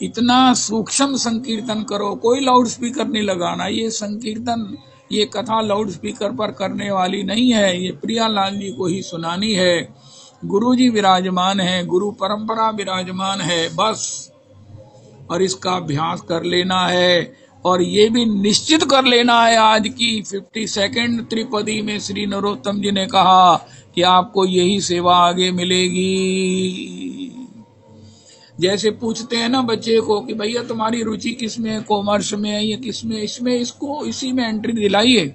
इतना सूक्ष्म संकीर्तन करो, कोई लाउड स्पीकर नहीं लगाना। ये संकीर्तन, ये कथा लाउड स्पीकर पर करने वाली नहीं है, ये प्रियालाल जी को ही सुनानी है। गुरु जी विराजमान है, गुरु परंपरा विराजमान है, बस। और इसका अभ्यास कर लेना है, और ये भी निश्चित कर लेना है। आज की 52nd त्रिपदी में श्री नरोत्तम जी ने कहा कि आपको यही सेवा आगे मिलेगी। जैसे पूछते हैं ना बच्चे को कि भैया तुम्हारी रुचि किसमें है, कॉमर्स में है या किसमें, इसमें इसको इसी में एंट्री दिलाइए,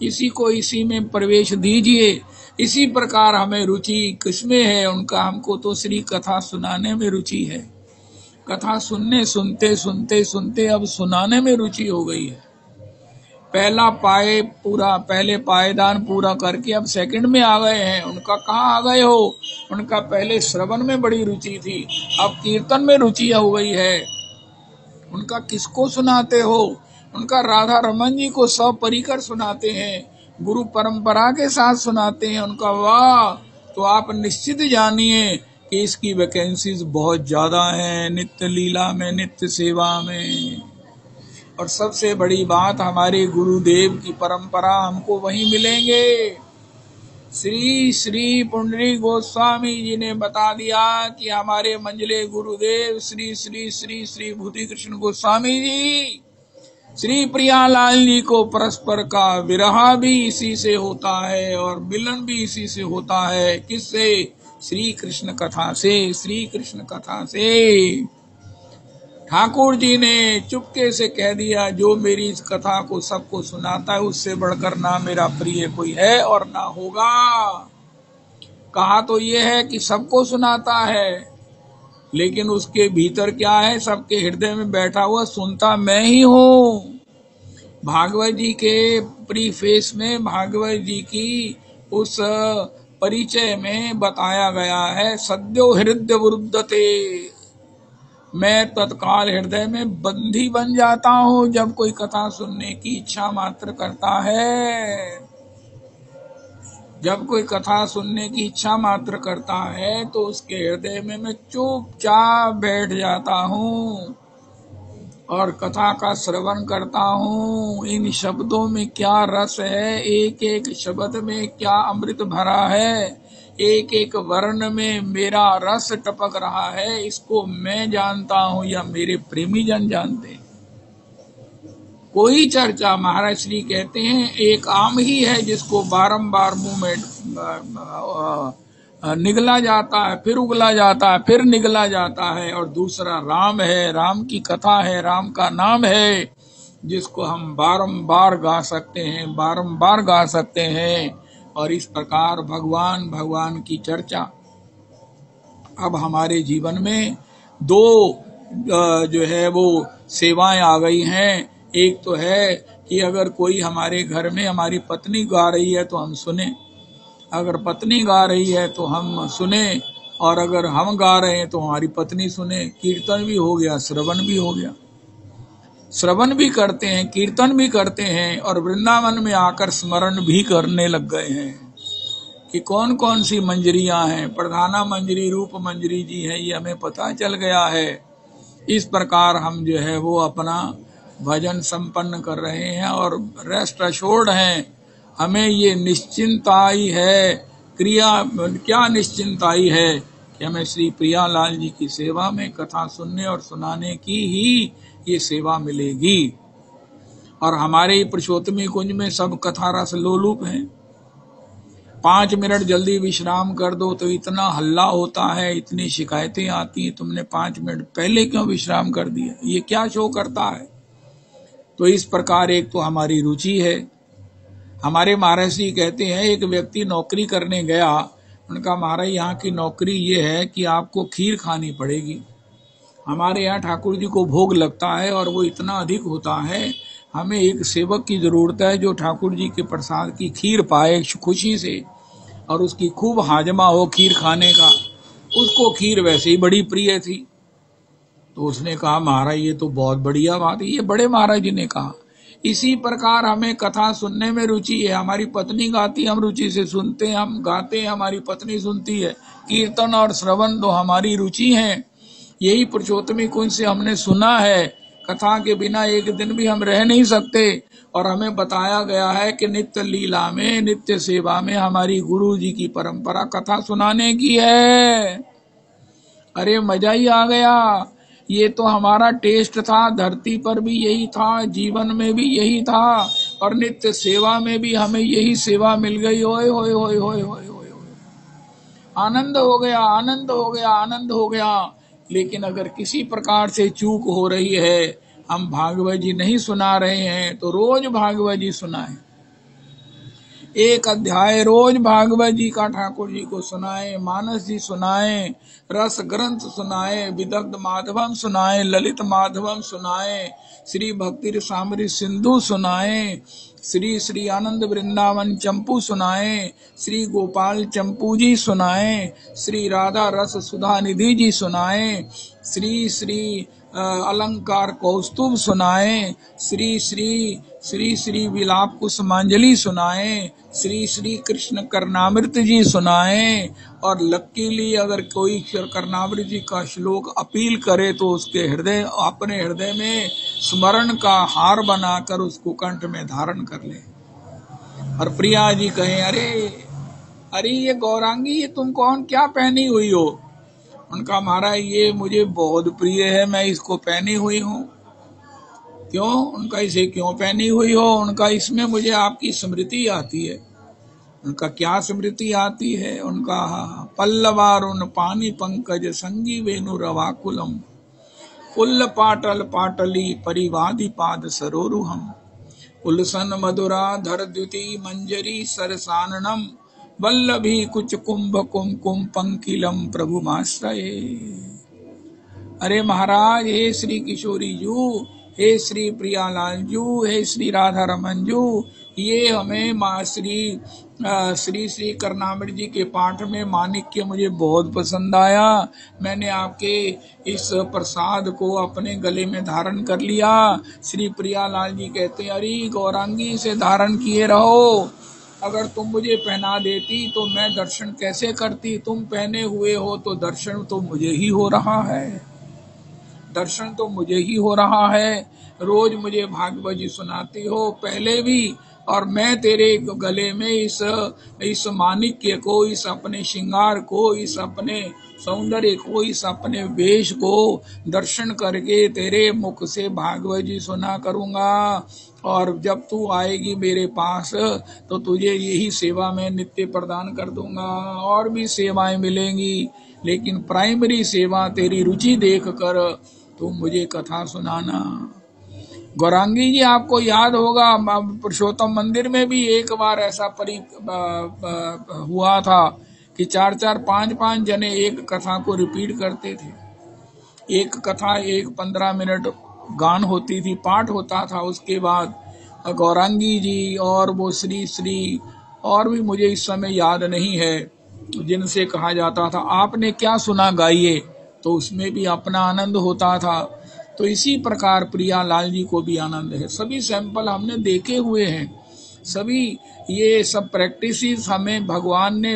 इसी को इसी में प्रवेश दीजिए। इसी प्रकार हमें रुचि किसमें है उनका, हमको तो श्री कथा सुनाने में रुचि है। कथा सुनने सुनते सुनते सुनते अब सुनाने में रुचि हो गई है। पहले पायदान पूरा करके अब सेकंड में आ गए हैं। उनका कहाँ आ गए हो, उनका पहले श्रवण में बड़ी रुचि थी, अब कीर्तन में रुचि हो गई है। उनका किसको सुनाते हो, उनका राधा रमन जी को सपरिकर सुनाते हैं, गुरु परंपरा के साथ सुनाते हैं उनका। वाह! तो आप निश्चित जानिए कि इसकी वैकेंसीज बहुत ज्यादा हैं, नित्य लीला में, नित्य सेवा में। और सबसे बड़ी बात, हमारे गुरुदेव की परंपरा हमको वहीं मिलेंगे। श्री श्री पुंडरी गोस्वामी जी ने बता दिया कि हमारे मंजले गुरुदेव श्री श्री श्री श्री भूति कृष्ण गोस्वामी जी श्री प्रियालाल जी को परस्पर का विरह भी इसी से होता है और मिलन भी इसी से होता है। किससे? श्री कृष्ण कथा से, श्री कृष्ण कथा से। ठाकुर जी ने चुपके से कह दिया, जो मेरी इस कथा को सबको सुनाता है उससे बढ़कर ना मेरा प्रिय कोई है और ना होगा। कहा तो ये है कि सबको सुनाता है, लेकिन उसके भीतर क्या है, सबके हृदय में बैठा हुआ सुनता मैं ही हूँ। भागवत जी के प्रीफेस में, भागवत जी की उस परिचय में बताया गया है, सद्यो हृदय वरुद्धते, मैं तत्काल हृदय में बंधी बन जाता हूँ जब कोई कथा सुनने की इच्छा मात्र करता है। जब कोई कथा सुनने की इच्छा मात्र करता है तो उसके हृदय में मैं चुपचाप बैठ जाता हूँ और कथा का श्रवण करता हूँ। इन शब्दों में क्या रस है, एक एक शब्द में क्या अमृत भरा है, एक एक वर्ण में मेरा रस टपक रहा है, इसको मैं जानता हूँ या मेरे प्रेमी जन जानते हैं। कोई चर्चा, महाराज श्री कहते हैं, एक आम ही है जिसको बारंबार मुंह में निगला जाता है, फिर उगला जाता है, फिर निगला जाता है, और दूसरा राम है, राम की कथा है, राम का नाम है, जिसको हम बारंबार गा सकते हैं, बारंबार गा सकते हैं। और इस प्रकार भगवान की चर्चा। अब हमारे जीवन में दो जो है वो सेवाएं आ गई हैं। एक तो है कि अगर कोई हमारे घर में हमारी पत्नी गा रही है तो हम सुने, अगर पत्नी गा रही है तो हम सुने, और अगर हम गा रहे हैं तो हमारी पत्नी सुने। कीर्तन भी हो गया, श्रवण भी हो गया। श्रवण भी करते हैं, कीर्तन भी करते हैं, और वृंदावन में आकर स्मरण भी करने लग गए हैं कि कौन कौन सी मंजरियां हैं। प्रधाना मंजरी, रूप मंजरी जी है, ये हमें पता चल गया है। इस प्रकार हम जो है वो अपना भजन संपन्न कर रहे हैं और रेस्ट अश्योर्ड हैं। हमें ये निश्चिंताई है, क्या निश्चिंताई है कि हमें श्री प्रियालाल जी की सेवा में कथा सुनने और सुनाने की ही ये सेवा मिलेगी। और हमारे पुरुषोत्तमी कुंज में सब कथा रस लोलुप हैं। 5 मिनट जल्दी विश्राम कर दो तो इतना हल्ला होता है, इतनी शिकायतें आती हैं, तुमने 5 मिनट पहले क्यों विश्राम कर दिया, ये क्या शो करता है। तो इस प्रकार एक तो हमारी रुचि है। हमारे महाराज जी कहते हैं, एक व्यक्ति नौकरी करने गया उनका महाराज यहाँ की नौकरी ये है कि आपको खीर खानी पड़ेगी। हमारे यहाँ ठाकुर जी को भोग लगता है और वो इतना अधिक होता है, हमें एक सेवक की जरूरत है जो ठाकुर जी के प्रसाद की खीर पाए खुशी से और उसकी खूब हाजमा हो खीर खाने का। उसको खीर वैसे ही बड़ी प्रिय थी, तो उसने कहा महाराज ये तो बहुत बढ़िया बात है। ये बड़े महाराज जी ने कहा इसी प्रकार हमें कथा सुनने में रुचि है। हमारी पत्नी गाती, हम रुचि से सुनते हैं, हम गाते हैं, हमारी पत्नी सुनती है। कीर्तन और श्रवण तो हमारी रुचि है। यही पुरुषोत्तमी कुंज से हमने सुना है। कथा के बिना एक दिन भी हम रह नहीं सकते। और हमें बताया गया है कि नित्य लीला में, नित्य सेवा में हमारी गुरु जी की परंपरा कथा सुनाने की है। अरे मजा ही आ गया। ये तो हमारा टेस्ट था, धरती पर भी यही था, जीवन में भी यही था, और नित्य सेवा में भी हमें यही सेवा मिल गई। ओए होए होए होए होए होए, आनंद हो गया, आनंद हो गया, आनंद हो गया। लेकिन अगर किसी प्रकार से चूक हो रही है, हम भागवत जी नहीं सुना रहे हैं, तो रोज भागवत जी सुनाएं। एक अध्याय रोज भागवत जी का ठाकुर जी को सुनाए, मानस जी सुनाए, रस ग्रंथ सुनाए, विदग्ध माधवम सुनाए, ललित माधवम सुनाए, श्री भक्ति रसामृत सिंधु सुनाए, श्री श्री आनंद वृंदावन चंपू सुनाए, श्री गोपाल चंपू जी सुनाए, श्री राधा रस सुधा निधि जी सुनाए, श्री श्री अलंकार कौस्तुभ सुनाए, श्री श्री श्री श्री विलाप कुसुमांजलि सुनाए, श्री श्री कृष्ण कर्णामृत जी सुनाए। और लकीली अगर कोई कर्णामृत जी का श्लोक अपील करे तो उसके हृदय, अपने हृदय में स्मरण का हार बनाकर उसको कंठ में धारण कर ले। और प्रिया जी कहें अरे अरे ये गौरांगी, ये तुम कौन, क्या पहनी हुई हो? उनका महाराज ये मुझे बहुत प्रिय है, मैं इसको पहनी हुई हूँ। क्यों? उनका इसे क्यों पहनी हुई हो? उनका इसमें मुझे आपकी स्मृति आती है। उनका क्या स्मृति आती है? उनका पल्लवारुण पानी पंकज संगी वेणु रवाकुलम कुल्ल पाटल पाटली परिवादी पाद सरोरुहम उलसन मधुरा धर द्युति मंजरी सरसाननम वल्लभी कुच कुंभ कुमकुम पंकिलम प्रभुमाश्रये। अरे महाराज, हे श्री किशोरी जू, हे श्री प्रियालाल जू, हे श्री राधा रमन जू, ये हमें श्री श्री कर्णामृत जी के पाठ में माणिक्य मुझे बहुत पसंद आया। मैंने आपके इस प्रसाद को अपने गले में धारण कर लिया। श्री प्रियालाल जी कहते हैं अरे गौरांगी से धारण किए रहो, अगर तुम मुझे पहना देती तो मैं दर्शन कैसे करती? तुम पहने हुए हो तो दर्शन तो मुझे ही हो रहा है, दर्शन तो मुझे ही हो रहा है। रोज मुझे भागवत जी सुनाती हो पहले भी, और मैं तेरे गले में इस माणिक्य को, इस अपने श्रृंगार को, इस अपने सौंदर्य को, इस अपने वेश को दर्शन करके तेरे मुख से भागवत जी सुना करूंगा। और जब तू आएगी मेरे पास तो तुझे यही सेवा मैं नित्य प्रदान कर दूंगा। और भी सेवाएं मिलेंगी, लेकिन प्राइमरी सेवा तेरी रुचि देख कर तुम मुझे कथा सुनाना। गौरांगी जी, आपको याद होगा पुरुषोत्तम मंदिर में भी एक बार ऐसा हुआ था कि 4-4, 5-5 जने एक कथा को रिपीट करते थे। एक कथा 15 मिनट गान होती थी, पाठ होता था, उसके बाद गौरांगी जी और वो श्री श्री और भी मुझे इस समय याद नहीं है जिनसे कहा जाता था आपने क्या सुना गाइए, तो उसमें भी अपना आनंद होता था। तो इसी प्रकार प्रियालाल जी को भी आनंद है। सभी सैंपल हमने देखे हुए हैं, सभी ये सब प्रैक्टिसेस हमें भगवान ने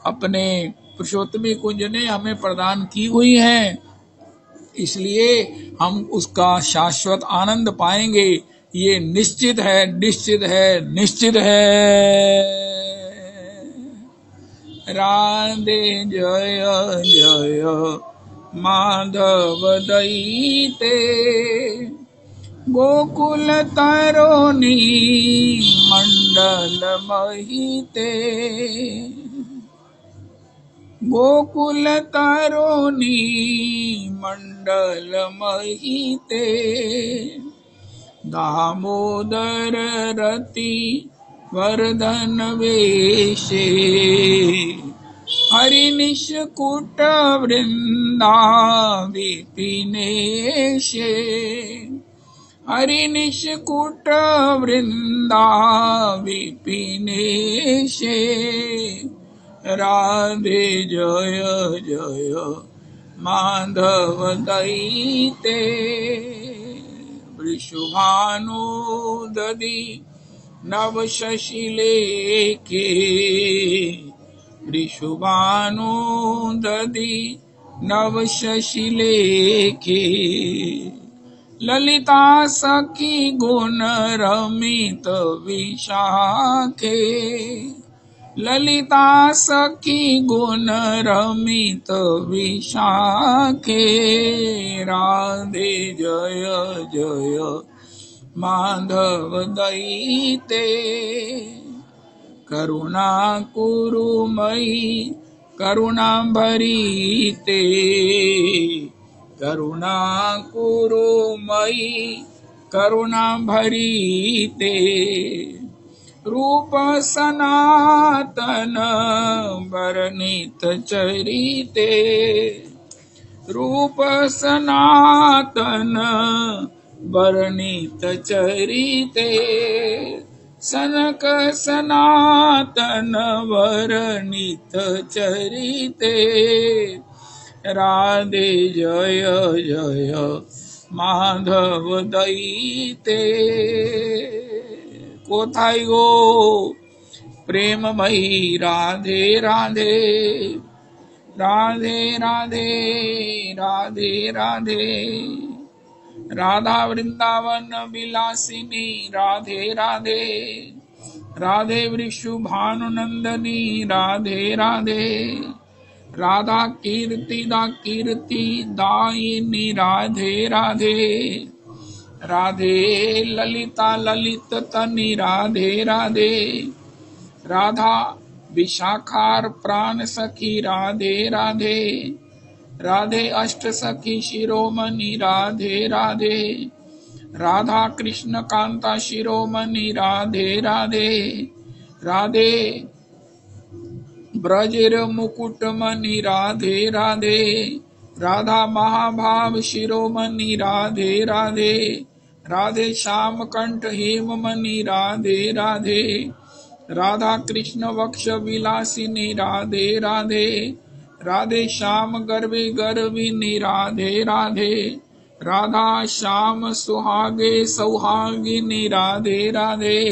अपने पुरुषोत्तमी कुंज ने हमें प्रदान की हुई हैं, इसलिए हम उसका शाश्वत आनंद पाएंगे, ये निश्चित है, निश्चित है, निश्चित है। राधे जय जय माधव दयिते गोकुल तरुणी मंडल महिते गोकुल तरुणी मंडल महिते दामोदर रति वर्धन वेशे हरिनिशकुट वृंदा विपिनेशे हरिनिशकुट वृंदा विपिनेशे राधे जय जय माधव दैते वृषभानुदधि नव शशिलेखे वृषभानुदधि नव शशिलेखे ललिता सखी गुण रमित विशाखे ललिता सखी गुण रमित विशाखे राधे जय जय माधव दैते करुणा कुरुमयि करुणा भरीते करुणा कुरुमयि करुणा भरीते रूप सनातन वर्णित चरिते रूप सनातन वर्णित चरिते सनक सनातन वर्णित चरिते राधे जय जय माधव दैते कोथाई गो प्रेममयी राधे राधे राधे राधे राधे राधे राधा वृंदावन विलासिनी राधे राधे राधे वृषभानुनंदनी राधे राधे राधा कीर्ति दा कीर्ति दायिनी राधे राधे राधे ललिता ललित तनि राधे राधे राधा विशाखार प्राण सखी राधे राधे राधे अष्ट सखी शिरोमणि राधे राधे राधा कृष्ण कांता शिरोमणि राधे राधे राधे ब्रजेर मुकुटमणि राधे राधे राधा महाभाव शिरोमणि राधे राधे राधे श्याम कंठ हेममणि राधे राधे राधा कृष्ण वक्ष विलासिनी राधे राधे राधे श्याम गर्भे गर्भिनी राधे राधे राधा श्याम सुहागे सौहागिनी राधे राधे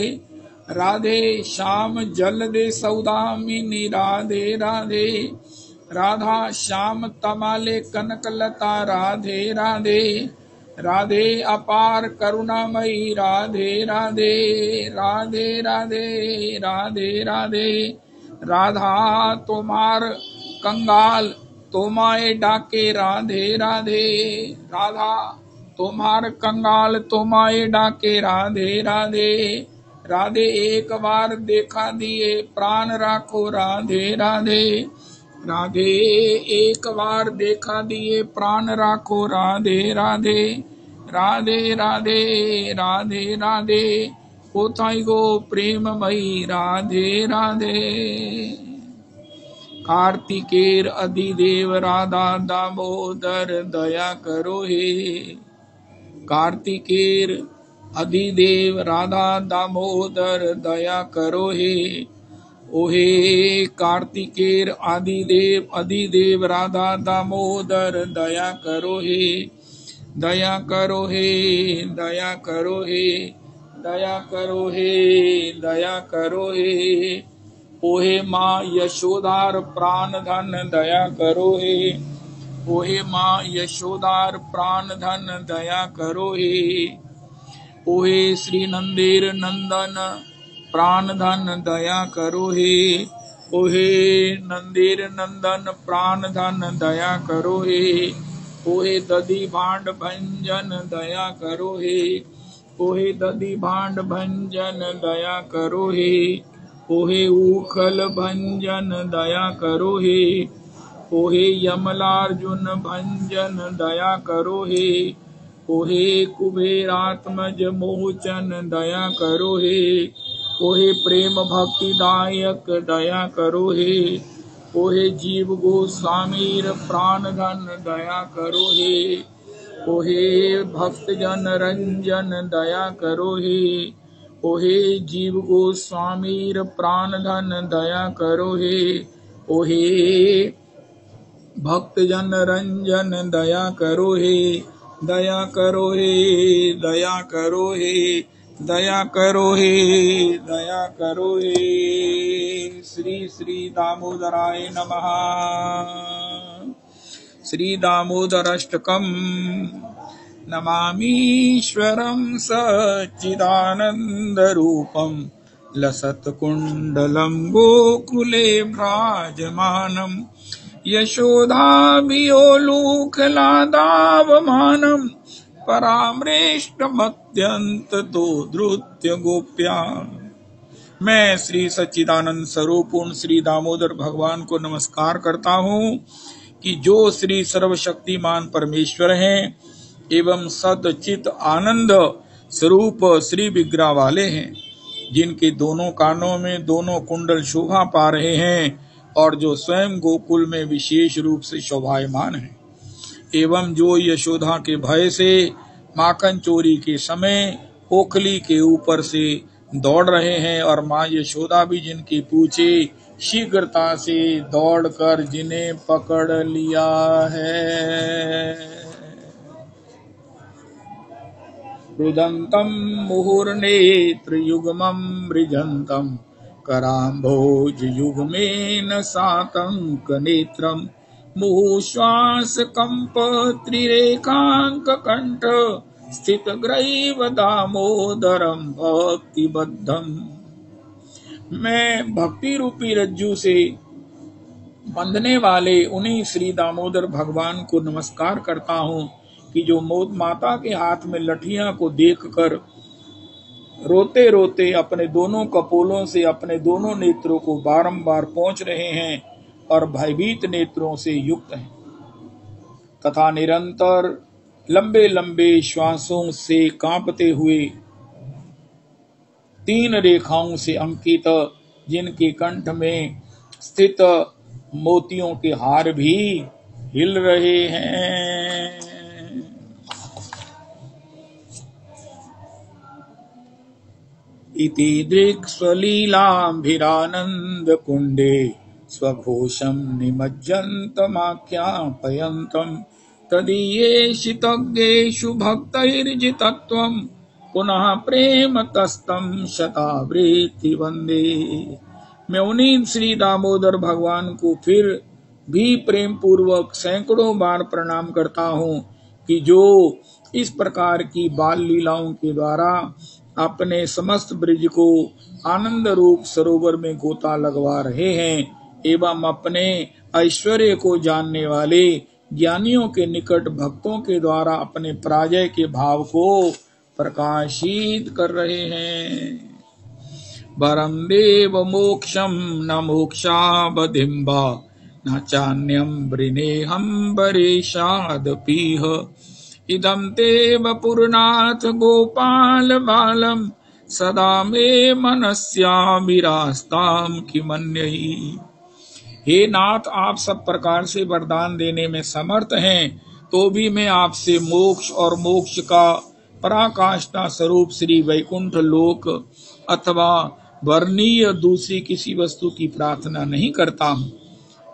राधे श्याम जलदे सौदामिनी राधे राधे राधा श्याम तमाले कनकलता राधे राधे राधे अपार करुणामयी राधे राधे राधे राधे राधे राधे राधा तुम्हार कंगाल तुम्हारे डाके राधे राधे राधा तुम्हार कंगाल तुम्हारे डाके राधे राधे राधे एक बार देखा दिए प्राण राखो राधे राधे राधे एक बार देखा दिए प्राण राखो राधे राधे राधे राधे राधे राधे कोथाई गो प्रेममयी राधे राधे कार्तिकेर अधिदेव राधा दामोदर दया करो हे कार्तिकेर अधिदेव राधा दामोदर दया करो हे ओहे कार्तिकेर अधिदेव राधा दामोदर दया करो हे दया करो हे दया करो हे दया करो हे दया करो हे ओहे माँ यशोदार प्राण धन दया करो हे ओहे माँ यशोदार प्राण धन दया करो हे ओहे श्री नंदेर नंदन प्राण धन दया करो हे ओहे नंदेर नंदन प्राण धन दया करो हे ओहे दधि भांड भंजन दया करो हे ओहे दधि भांड भंजन दया करो हे ओहे उखल भंजन दया करो हे ओहे यमलार्जुन भंजन दया करो हे ओहे कुबेरात्मज मोहचन दया करो हे ओहे प्रेम भक्ति दायक दया करो हे। ओहे जीव गोस्वामीर प्राण धन दया करो हे। ओहे भक्त जन रंजन दया करो हे। ओहे जीव गोस्वामीर प्राण धन दया करो हे। ओहे भक्त जन रंजन दया करो हे। दया करो हे, दया करो हे, दया करो हे, दया करो हे। श्री श्री दामोदराय नमः। श्री दामोदराष्टकम्। नमामीश्वरं सच्चिदानन्दरूपं लसत्कुण्डलं गोकुले भ्राजमानम् यशोदाभियोलूखलादावमानम् परामृष्टमत्यन्ततो धृत्य गोप्या। मैं श्री सच्चिदानंद स्वरूप पूर्ण श्री दामोदर भगवान को नमस्कार करता हूँ कि जो श्री सर्वशक्तिमान परमेश्वर हैं एवं सदचित आनंद स्वरूप श्री विग्रह वाले हैं, जिनके दोनों कानों में दोनों कुंडल शोभा पा रहे हैं और जो स्वयं गोकुल में विशेष रूप से शोभायमान है, एवं जो यशोदा के भय से माखन चोरी के समय ओखली के ऊपर से दौड़ रहे हैं और माँ यशोदा भी जिनके पूछे शीघ्रता से दौड़कर जिन्हें पकड़ लिया है। रुदंतम मुहुर्नेत्र युग्मं मृजंतम कराम्भोज युग्मेन सातंक नेत्रम मुहुश्वास कंप त्रिरेखांक कंठ स्थित ग्रैव दामोदरम भक्तिबद्धम। मैं भक्ति रूपी रज्जू से बंधने वाले उन्हीं श्री दामोदर भगवान को नमस्कार करता हूँ कि जो मोद माता के हाथ में लठियां को देखकर रोते रोते अपने दोनों कपोलों से अपने दोनों नेत्रों को बारंबार पोंछ रहे हैं और भयभीत नेत्रों से युक्त हैं, तथा निरंतर लंबे लंबे श्वासों से कांपते हुए 3 रेखाओं से अंकित जिनके कंठ में स्थित मोतियों के हार भी हिल रहे हैं। इति दृक्स्वलीलाभिरानंद कुंडे स्वघोषं निमज्जन्तमाख्यापयन्तम् तदीयेषितज्ञेषु भक्तैर्जितत्वं पुनः प्रेम तस्तं शतावृत्ति वंदे। मैं उन्हीं श्री दामोदर भगवान को फिर भी प्रेम पूर्वक सैकड़ों बार प्रणाम करता हूँ कि जो इस प्रकार की बाल लीलाओं के द्वारा अपने समस्त ब्रिज को आनंद रूप सरोवर में गोता लगवा रहे हैं एवं अपने ऐश्वर्य को जानने वाले ज्ञानियों के निकट भक्तों के द्वारा अपने पराजय के भाव को प्रकाशित कर रहे हैं। वरम देव मोक्षम न मोक्षावधिम्बा न चान्यम वृणेहं वरेशादपीह इदं ते वपुरनाथ गोपाल बालम सदा मे मनस्याभिरास्ताम किमन्यहि। हे नाथ, आप सब प्रकार से वरदान देने में समर्थ हैं, तो भी मैं आपसे मोक्ष और मोक्ष का पराकाष्ठा स्वरूप श्री वैकुंठ लोक अथवा वर्णीय दूसरी किसी वस्तु की प्रार्थना नहीं करता हूँ।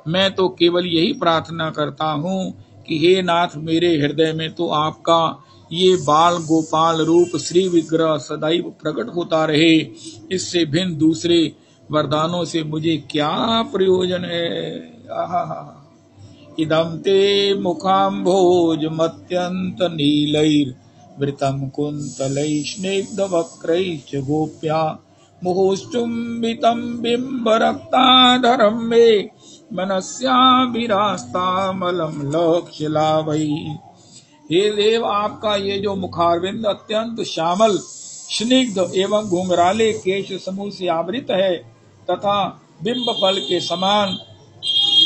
मैं तो केवल यही प्रार्थना करता हूँ कि हे नाथ, मेरे हृदय में तो आपका ये बाल गोपाल रूप श्री विग्रह सदैव प्रकट होता रहे। इससे भिन्न दूसरे वरदानों से मुझे क्या प्रयोजन है। इदं ते मुखाम्भोज मत्यंत नीलैर वृतं कुन्तलैः स्निग्धवक्रैश्च गोप्या मुहुश्चुम्बितं बिम्बरक्ताधरं मे मनस्याभिरास्तामलं लक्ष्य लाभै। हे देव, आपका ये जो मुखारविंद अत्यंत श्यामल स्निग्ध एवं घुंघराले केश समूह से आवृत है तथा बिंब फल के समान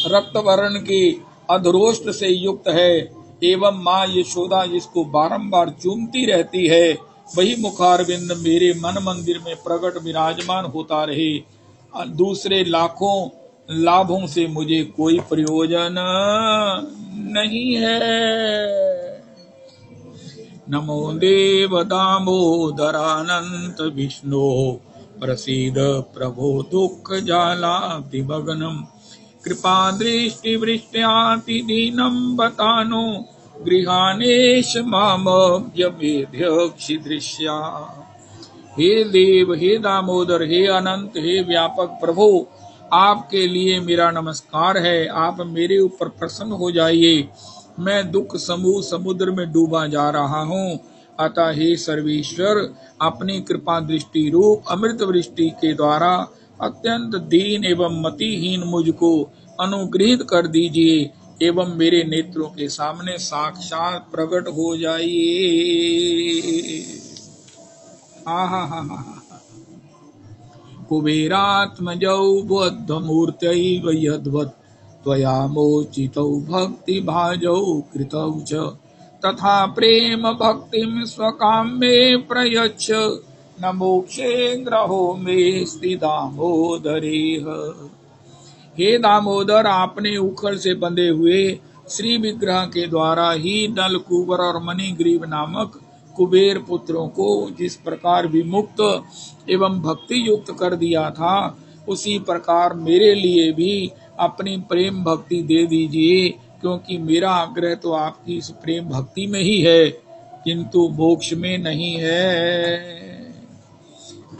रक्त वर्ण के अधरोष्ट से युक्त है एवं माँ यशोदा जिसको बारंबार चूमती रहती है, वही मुखारविंद मेरे मन मंदिर में प्रकट विराजमान होता रहे। दूसरे लाखों लाभों से मुझे कोई प्रयोजन नहीं है। नमो देव दामोदरानंत विष्णु प्रसीद प्रभो दुख जालातिमग्नम् कृपा दृष्टि वृष्ट्याति दीनं बतानो गृहानेश मामभ्यमेध्यक्षिदृश्या। हे देव, हे दामोदर, हे अनंत, हे व्यापक प्रभु, आपके लिए मेरा नमस्कार है। आप मेरे ऊपर प्रसन्न हो जाइए। मैं दुख समूह समुद्र में डूबा जा रहा हूँ। अतः हे सर्वेश्वर, अपनी कृपा दृष्टि रूप अमृत वृष्टि के द्वारा अत्यंत दीन एवं मतिहीन मुझको अनुग्रहित कर दीजिए एवं मेरे नेत्रों के सामने साक्षात प्रकट हो जाइए। आहा। कुबेरात्मजौ बुद्धमूर्तैव यद्वत् त्वया मोचितौ भक्तिभाजौ कृतौ च तथा प्रेम भक्तिं स्वकां मे प्रयच्छ न मोक्षे ग्रहो मे दामोदरेह। हे दामोदर, आपने उखड़ से बंधे हुए श्री विग्रह के द्वारा ही नल कुबर और मणिग्रीव नामक कुबेर पुत्रों को जिस प्रकार विमुक्त एवं भक्ति युक्त कर दिया था, उसी प्रकार मेरे लिए भी अपनी प्रेम भक्ति दे दीजिए, क्योंकि मेरा आग्रह तो आपकी इस प्रेम भक्ति में ही है, किंतु मोक्ष में नहीं है।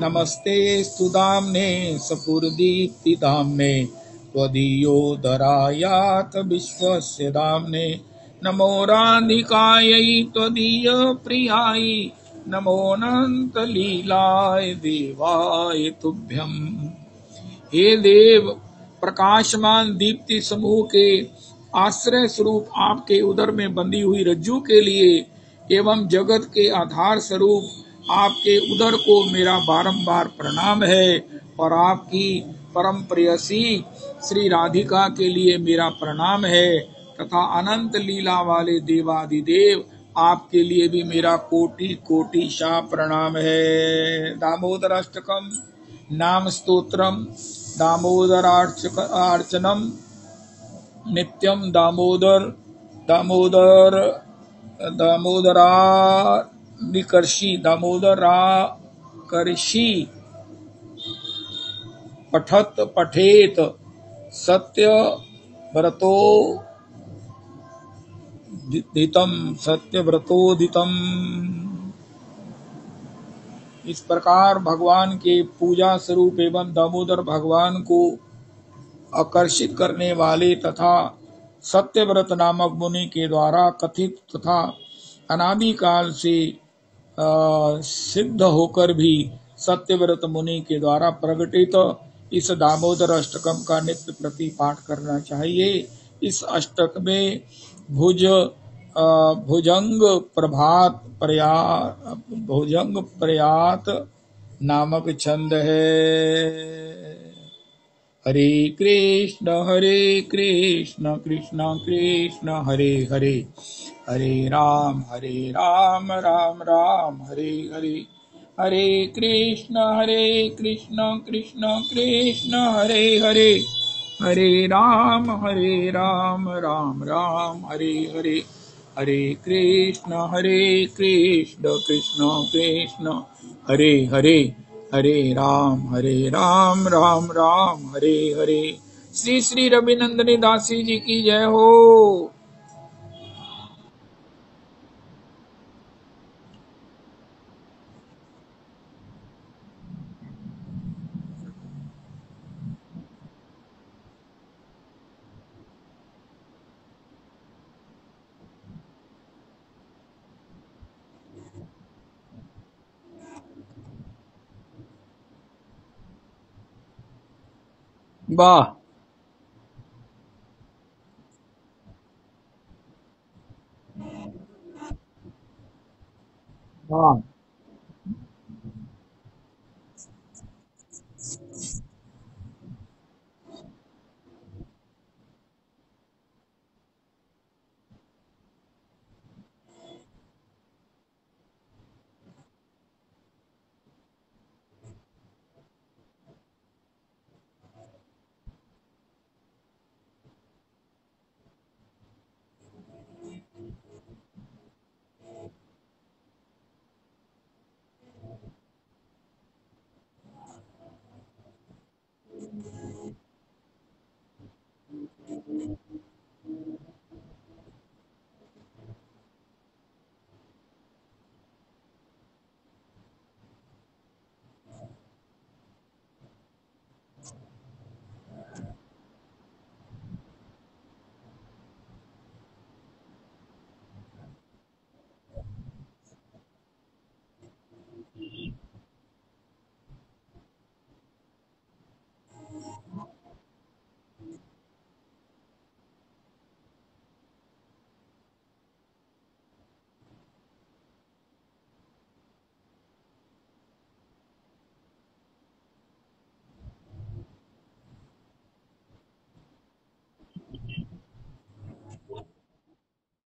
नमस्ते स्तुदाम्ने सपुरदीप्ति दाम्ने त्वदीयोदरायात विश्वस्य दाम्ने नमो राधिकायै त्वदीय प्रियायै नमोऽनंत लीलाय देवाय तुभ्यम्। हे देव, प्रकाशमान दीप्ति समूह के आश्रय स्वरूप आपके उदर में बंधी हुई रज्जू के लिए एवं जगत के आधार स्वरूप आपके उदर को मेरा बारंबार प्रणाम है, और आपकी परम प्रेयसी श्री राधिका के लिए मेरा प्रणाम है, तथा अनंत लीला वाले देवादिदेव आपके लिए भी मेरा कोटि कोटि सा प्रणाम है। दामोदराष्टकम नाम स्तोत्रम दामोदरार्चनम नित्यम दामोदर दामोदर दामोदराकर्षी पठत पठेत सत्य व्रतोदितम। इस प्रकार भगवान के पूजा स्वरूप एवं दामोदर भगवान को आकर्षित करने वाले तथा सत्यव्रत नामक मुनि के द्वारा कथित तथा अनादिकाल से सिद्ध होकर भी सत्यव्रत मुनि के द्वारा प्रकटित इस दामोदर अष्टकम का नित्य प्रति पाठ करना चाहिए। इस अष्टक में भुजंग प्रयात नामक छंद है। हरे कृष्ण कृष्ण कृष्ण हरे हरे, हरे राम राम राम हरे हरे, हरे कृष्ण कृष्ण कृष्ण हरे हरे, हरे राम राम राम हरे हरे, हरे कृष्ण कृष्ण कृष्ण हरे हरे, हरे राम राम हरे हरे। श्री श्री रविनंदनी दासी जी की जय हो। वाह। हाँ।